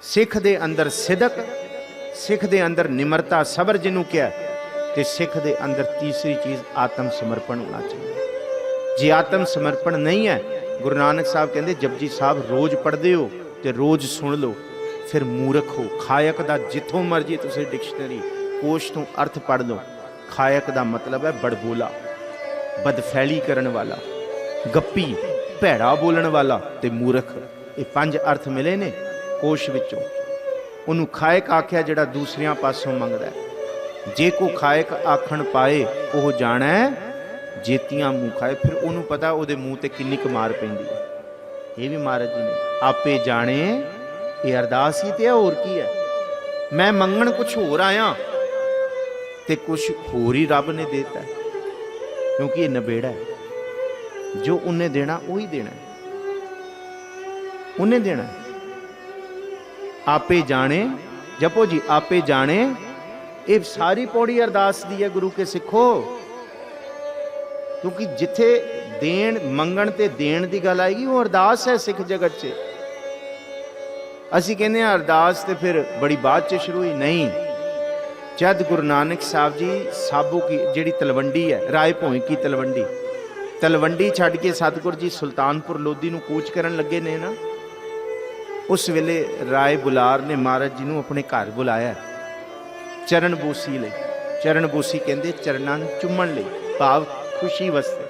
Speaker 1: ਸਿੱਖ ਦੇ ਅੰਦਰ ਸਿਦਕ, ਸਿੱਖ ਦੇ ਅੰਦਰ ਨਿਮਰਤਾ, ਸਬਰ ਜਿਹਨੂੰ ਕਿਹਾ, ਤੇ ਸਿੱਖ ਦੇ ਅੰਦਰ ਤੀਸਰੀ ਚੀਜ਼ ਆਤਮ ਸਮਰਪਣ ਹੋਣਾ ਚਾਹੀਦਾ। ਜੇ ਆਤਮ ਸਮਰਪਣ ਨਹੀਂ ਹੈ, ਗੁਰੂ ਨਾਨਕ ਸਾਹਿਬ ਕਹਿੰਦੇ ਜਪਜੀ ਸਾਹਿਬ ਰੋਜ਼ ਪੜ੍ਹਦੇ ਹੋ ਤੇ ਰੋਜ਼ ਸੁਣ ਲਓ, ਫਿਰ ਮੂਰਖ ਹੋ। ਖਾਇਕ ਦਾ ਜਿੱਥੋਂ ਮਰਜੀ ਤੁਸੀਂ ਡਿਕਸ਼ਨਰੀ ਕੋਸ਼ ਤੋਂ ਅਰਥ ਪੜ੍ਹ ਲਓ। ਖਾਇਕ ਦਾ ਮਤਲਬ ਹੈ ਬੜਬੋਲਾ, ਬਦਫੈਲੀ ਕਰਨ ਵਾਲਾ, ਗੱਪੀ, ਭੈੜਾ ਬੋਲਣ ਵਾਲਾ ਤੇ ਮੂਰਖ। ਇਹ ਪੰਜ ਅਰਥ ਮਿਲੇ ਨੇ ਕੋਸ਼ ਵਿੱਚੋਂ। ਉਹਨੂੰ ਖਾਇਕ ਆਖਿਆ ਜਿਹੜਾ ਦੂਸਰਿਆਂ ਪਾਸੋਂ ਮੰਗਦਾ ਹੈ। ਜੇ ਕੋ ਖਾਇਕ ਆਖਣ ਪਾਏ, ਉਹ ਜਾਣੈ ਜੇਤੀਆਂ ਮੂੰਹ ਖਾਏ। ਫਿਰ ਉਹਨੂੰ ਪਤਾ ਉਹਦੇ ਮੂੰਹ ਤੇ ਕਿੰਨੀ ਕੁ ਮਾਰ ਪੈਂਦੀ ਹੈ। ਇਹ ਵੀ ਮਹਾਰਾਜ ਜੀ ਨੇ ਆਪੇ ਜਾਣੇ, ਇਹ ਅਰਦਾਸ ਹੀ ਤੇ ਹੈ, ਹੋਰ ਕੀ ਹੈ। ਮੈਂ ਮੰਗਣ ਕੁਛ ਹੋਰ ਆਇਆ ਤੇ ਕੁਛ ਹੋਰ ਹੀ ਰੱਬ ਨੇ ਦੇਤਾ, ਕਿਉਂਕਿ ਇਹ ਨਬੇੜਾ ਹੈ। ਜੋ ਉਹਨੇ ਦੇਣਾ ਉਹੀ ਦੇਣਾ, ਉਹਨੇ ਦੇਣਾ। ਆਪੇ ਜਾਣੇ, ਜਪੋ ਜੀ ਆਪੇ ਜਾਣੇ। ਇਹ ਸਾਰੀ ਪੌੜੀ ਅਰਦਾਸ ਦੀ ਹੈ ਗੁਰੂ ਕੇ ਸਿੱਖੋ, ਕਿਉਂਕਿ ਜਿੱਥੇ ਦੇਣ ਮੰਗਣ ਤੇ ਦੇਣ ਦੀ ਗੱਲ ਆਏਗੀ ਉਹ ਅਰਦਾਸ ਹੈ ਸਿੱਖ ਜਗਤ 'ਚ। ਅਸੀਂ ਕਹਿੰਦੇ ਹਾਂ ਅਰਦਾਸ ਤੇ ਫਿਰ ਬੜੀ ਬਾਅਦ 'ਚ ਸ਼ੁਰੂ ਹੋਈ, ਨਹੀਂ। ਜਦ ਗੁਰੂ ਨਾਨਕ ਸਾਹਿਬ ਜੀ ਸਾਬੂ ਕੀ ਜਿਹੜੀ ਤਲਵੰਡੀ ਹੈ, ਰਾਏ ਭੋਇ ਕੀ ਤਲਵੰਡੀ, ਤਲਵੰਡੀ ਛੱਡ ਕੇ ਸਤਿਗੁਰ ਜੀ ਸੁਲਤਾਨਪੁਰ ਲੋਧੀ ਨੂੰ ਕੂਚ ਕਰਨ ਲੱਗੇ ਨੇ ਨਾ, ਉਸ ਵੇਲੇ ਰਾਏ ਬੁਲਾਰ ਨੇ ਮਹਾਰਾਜ ਜੀ ਨੂੰ ਆਪਣੇ ਘਰ ਬੁਲਾਇਆ ਚਰਨ ਬੋਸੀ ਲਈ। ਚਰਨ ਬੋਸੀ ਕਹਿੰਦੇ ਚਰਨਾਂ ਨੂੰ ਚੁੰਮਣ ਲਈ, ਭਾਵ ਖੁਸ਼ੀ ਵਾਸਤੇ,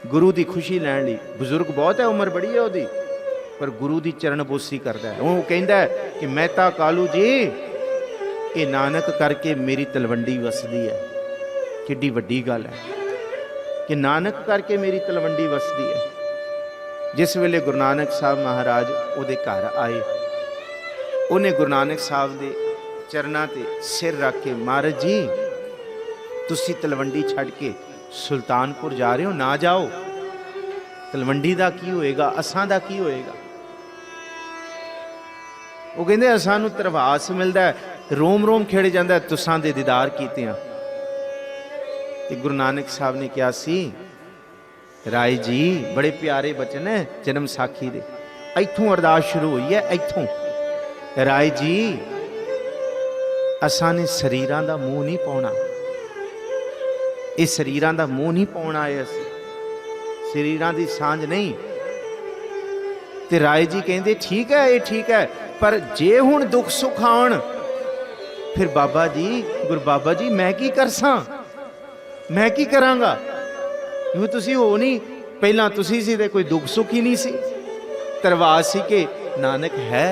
Speaker 1: ਗੁਰੂ ਦੀ ਖੁਸ਼ੀ ਲੈਣ ਲਈ। ਬਜ਼ੁਰਗ ਬਹੁਤ ਹੈ, ਉਮਰ ਬੜੀ ਹੈ ਉਹਦੀ, ਪਰ ਗੁਰੂ ਦੀ ਚਰਨ ਬੋਸੀ ਕਰਦਾ ਹੈ। ਉਹ ਕਹਿੰਦਾ ਕਿ ਮਹਿਤਾ ਕਾਲੂ ਜੀ, ਇਹ ਨਾਨਕ ਕਰਕੇ ਮੇਰੀ ਤਲਵੰਡੀ ਵਸਦੀ ਹੈ। ਕਿੱਡੀ ਵੱਡੀ ਗੱਲ ਹੈ ਕਿ ਨਾਨਕ ਕਰਕੇ ਮੇਰੀ ਤਲਵੰਡੀ ਵਸਦੀ ਹੈ। ਜਿਸ ਵੇਲੇ ਗੁਰੂ ਨਾਨਕ ਸਾਹਿਬ ਮਹਾਰਾਜ ਉਹਦੇ ਘਰ ਆਏ, ਉਹਨੇ ਗੁਰੂ ਨਾਨਕ ਸਾਹਿਬ ਦੇ ਚਰਨਾਂ ਤੇ ਸਿਰ ਰੱਖ ਕੇ, ਮਹਾਰਾਜ ਜੀ ਤੁਸੀਂ ਤਲਵੰਡੀ ਛੱਡ ਕੇ ਸੁਲਤਾਨਪੁਰ ਜਾ ਰਹੇ ਹੋ, ਨਾ ਜਾਓ। ਤਲਵੰਡੀ ਦਾ ਕੀ ਹੋਏਗਾ, ਅਸਾਂ ਦਾ ਕੀ ਹੋਏਗਾ। वो कहते सानू तरवास मिलता है, रोम रोम खिड़ जाता है तुसां दे दीदार कीतियां। ते गुरु नानक साहब ने कहा सी, राय जी बड़े प्यारे बचन है जन्म साखी दे, इत्थों अरदास शुरू हुई है, इत्थों राय जी असां ने शरीरां दा मूँह नहीं पाउणा, ये शरीरां दा मूँह नहीं पाउणा है, असीं शरीरां दी सांझ नहीं। ते राय जी कहंदे ठीक है, ये ठीक है, पर जे हुण दुख सुख आउण फिर बाबा जी, गुरु बाबा जी मैं की करसां, मैं की करांगा? क्यों तुसी हो नहीं, पहला तुसी सी ते कोई दुख सुख ही नहीं सी। तरवास सी के नानक है,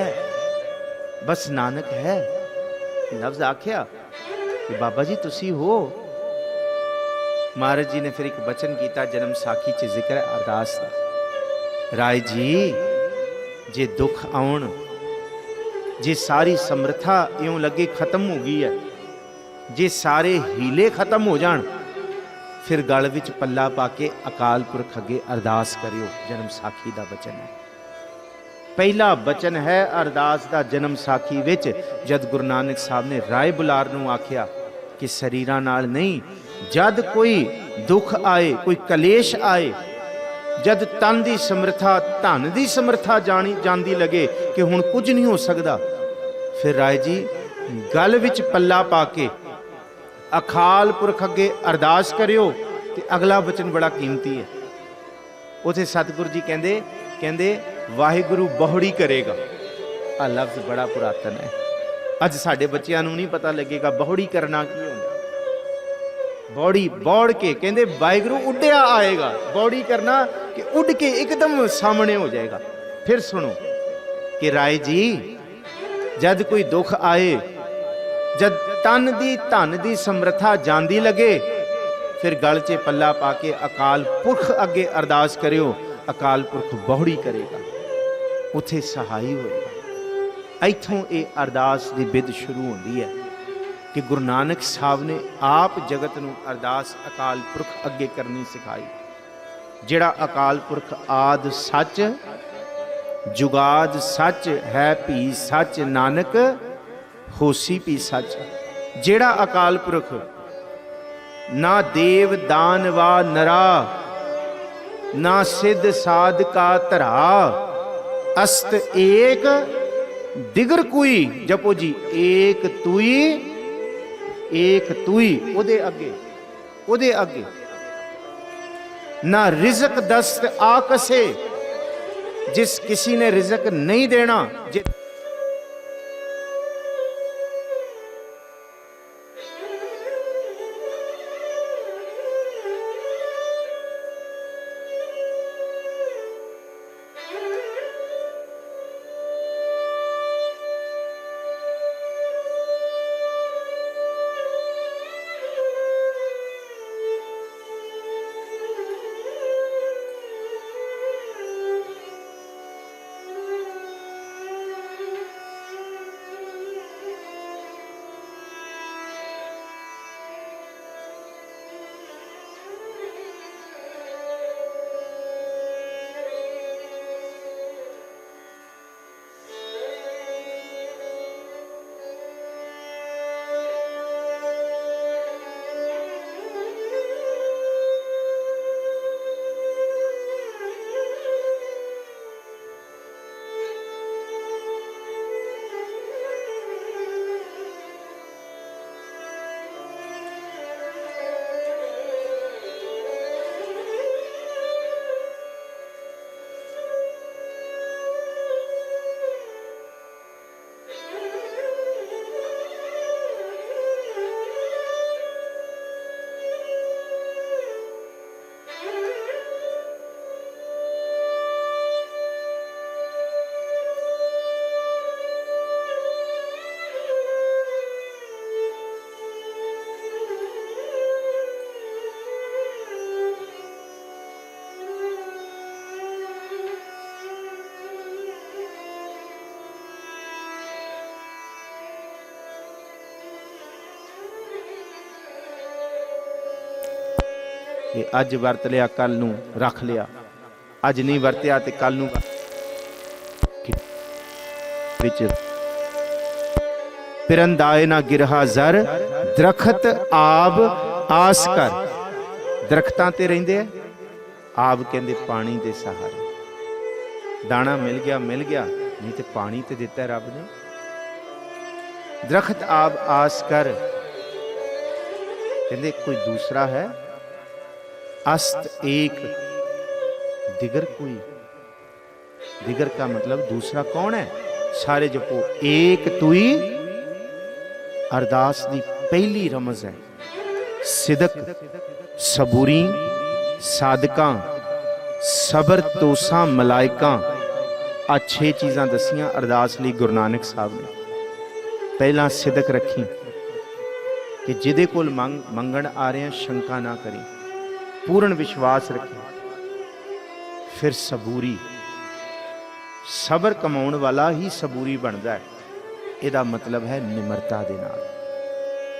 Speaker 1: बस नानक है लफ्ज आख्या कि बाबा जी तुसी हो। महाराज जी ने फिर एक वचन किया, जन्म साखी च जिक्र है अरदास का, राय जी जे दुख आउण, जे सारी समर्था इउं लगे खत्म हो गई है, जे सारे हीले खत्म हो जान, फिर गल विच पल्ला पा के अकाल पुरख अगे अरदास करियो। जन्म साखी दा वचन है, पहला वचन है अरदास दा जन्म साखी विच। जद गुरु नानक साहब ने राय बुलार नूं आख्या कि शरीरां नाल नहीं, जद कोई दुख आए, कोई कलेश आए, जद तन की समर्था, धन की समर्था जाती लगे कि हुण कुछ नहीं हो सकता, फिर राय जी गल विच पल्ला पा के अकाल पुरख अगे अरदास करियो। ते अगला वचन बड़ा कीमती है, उसे सतगुरु जी कहंदे वाहिगुरु बहुड़ी करेगा। आ लफ्ज बड़ा पुरातन है, अज साडे बच्चियां नूं नहीं पता लगेगा बहुड़ी करना की होंदा। बौड़ी बौड़ के कहते वाहिगुरु उड्या आएगा, बौड़ी करना कि उड़ के एकदम सामने हो जाएगा। फिर सुनो कि राय जी जद कोई दुख आए, जद तन दी धन दी समर्था जांदी लगे, फिर गल च पल्ला पाके अकाल पुरख अगे अरदास करियो, अकाल पुरख बहुड़ी करेगा, उथे सहाई होएगा। इत्थों ये अरदास की बिध शुरू होती है कि गुरु नानक साहब ने आप जगत नूं अरदास अकाल पुरख अगे करनी सिखाई। जिहड़ा अकाल पुरख आद सच, जुगाद सच, है भी सच, नानक होसी भी सच। जिहड़ा अकाल पुरख ना देव दान वा नरा, ना सिद्ध साध का धरा, अस्त एक दिगर कोई, जपो जी एक तुई, एक तुई, उदे अगे ना रिजक दस्त आकसे, जिस किसी ने रिजक नहीं देना, कि अज वरत लिया कल नूं रख लिया, अज नहीं वरत्या तो कल नूं विच पिरंदाए ना गिरहा जर, दरखत आब आस कर। दरख्तां ते रहिंदे आ, आब कहंदे पानी दे सहारे। दाना मिल गया, नहीं तो पानी तो दिता रब ने। दरख्त आब आस कर, कहंदे कोई दूसरा है। अस्त एक, दिगर कोई। दिगर का मतलब दूसरा कौन है? सारे जपो एक तुई। अरदास दी पहली रमज है सिदक, सबूरी, सादकां, सबर, तोसा, मलाइकां। आ 6 चीज़ां दसियां अरदास लई गुरु नानक साहब ने। पहला सिदक रखी कि जिदे कोल मंगण आ रहे हैं शंका ना करें, पूर्ण विश्वास रखें। फिर सबूरी, सबर कमाउण वाला ही सबूरी बनता है। ਇਹਦਾ मतलब है निमरता दे नाल।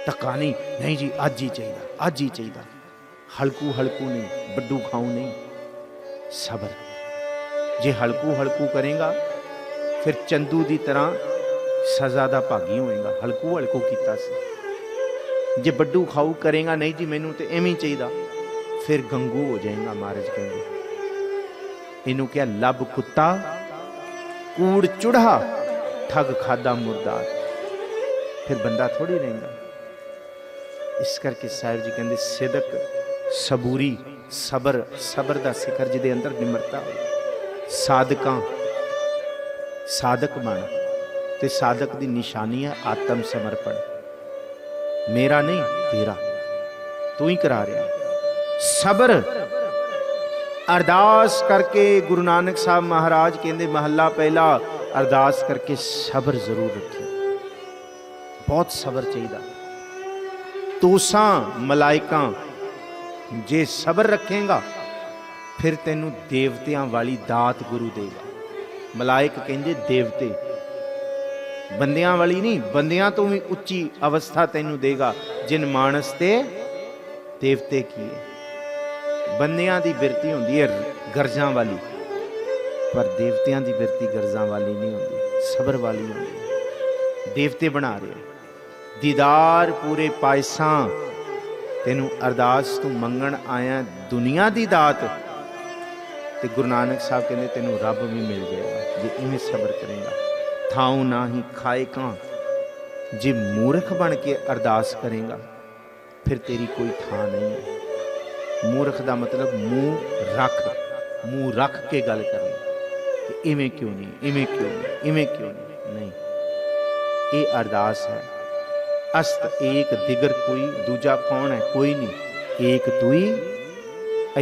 Speaker 1: धक्का नहीं जी अज ही चाहिए, अज ही चाहिए। हलकू हलकू नहीं, बड्डू खाऊ नहीं। सबर, जे हलकू हलकू करेगा फिर चंदू की तरह सज़ा का भागी होएगा। हलकू हलकू किया सी। जे बड्डू खाऊ करेगा नहीं जी मैनू तो इवें चाहिए, फिर गंगू हो जाएगा। महाराज कहेंगे इनू क्या लब कुत्ता कूड़ चुढ़ा, ठग खादा मुर्दार। फिर बंदा थोड़ी रहेगा। इस करके साहिब जी कहते सिदक, सबूरी, सबर, सबर का सिखर जिदे अंदर निमरता हो। साधकां, साधक बन। ते साधक की निशानी है आत्म समर्पण। मेरा नहीं तेरा, तू ही करा रहा। सबर, अरदास करके गुरु नानक साहब महाराज कहते महला पहला, अरदास करके सबर जरूर रखें। बहुत सबर चाहिए। तोसा, मलाइकां, जे सबर रखेगा फिर तेनू देवतियां वाली दात गुरु देगा। मलाइक कहते देवते, बंदियां वाली नहीं, बंदियां तो भी उच्ची अवस्था तेनू देगा। जिन मानस ते देवते की है। बंदियां दी बिरती होंदी है गरजां वाली, पर देवतियां दी बिरती गरजां वाली नहीं होंदी, सबर वाली होंदी। देवते बना रहे दीदार पूरे पायसां। तेनू अरदास तू मंगण आया दुनिया दी दात, ते गुरु नानक साहब कहते तेनू रब भी मिल जाएगा जे इवें सबर करेगा। थाऊ ना ही खाए कां, जे मूर्ख बन के अरदास करेगा फिर तेरी कोई थां नहीं है। मूर्ख का मतलब मुँह रख के गल करना कि इवें क्यों नहीं, इवें क्यों नहीं, इवें क्यों नहीं। ये अरदास है। अस्त एक, दिगर कोई, दूजा कौन है? कोई नहीं, एक तू ही।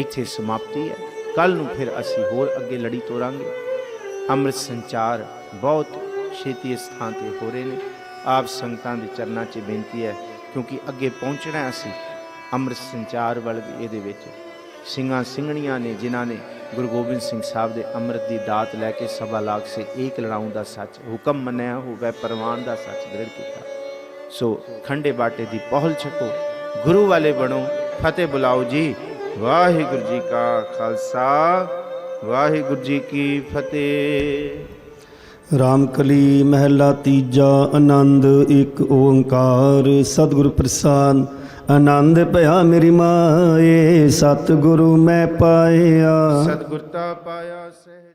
Speaker 1: इत्थे समाप्ति है। कल नूं फिर असी होर अगे लड़ी तोरांगे। अमृत संचार बहुत छेती इस थां ते हो रहे हैं। आप संगतां दे चरनां 'च बेनती है, क्योंकि अगे पहुँचना असी अमृत संचार वाल इहदे विच। ਸਿੰਘਾਂ ਸਿੰਘਣੀਆਂ ने जिन्हां ने गुरु गोबिंद सिंह साहब के अमृत की दात लैके सवा लाख से एक लड़ाऊं का सच हुक्म मन्या होवे, परवान का सच दृढ़ किया। सो खंडे बाटे की पहल छको, गुरु वाले बनो, फतेह बुलाओ जी। वाहिगुरु जी का खालसा, वाहिगुरु जी की फतेह।
Speaker 2: रामकली महला तीजा। आनंद एक ओंकार सतगुरु प्रसाद। आनंद भया मेरी माए, सतगुरु मैं पाया।
Speaker 1: सतगुरता पाया सह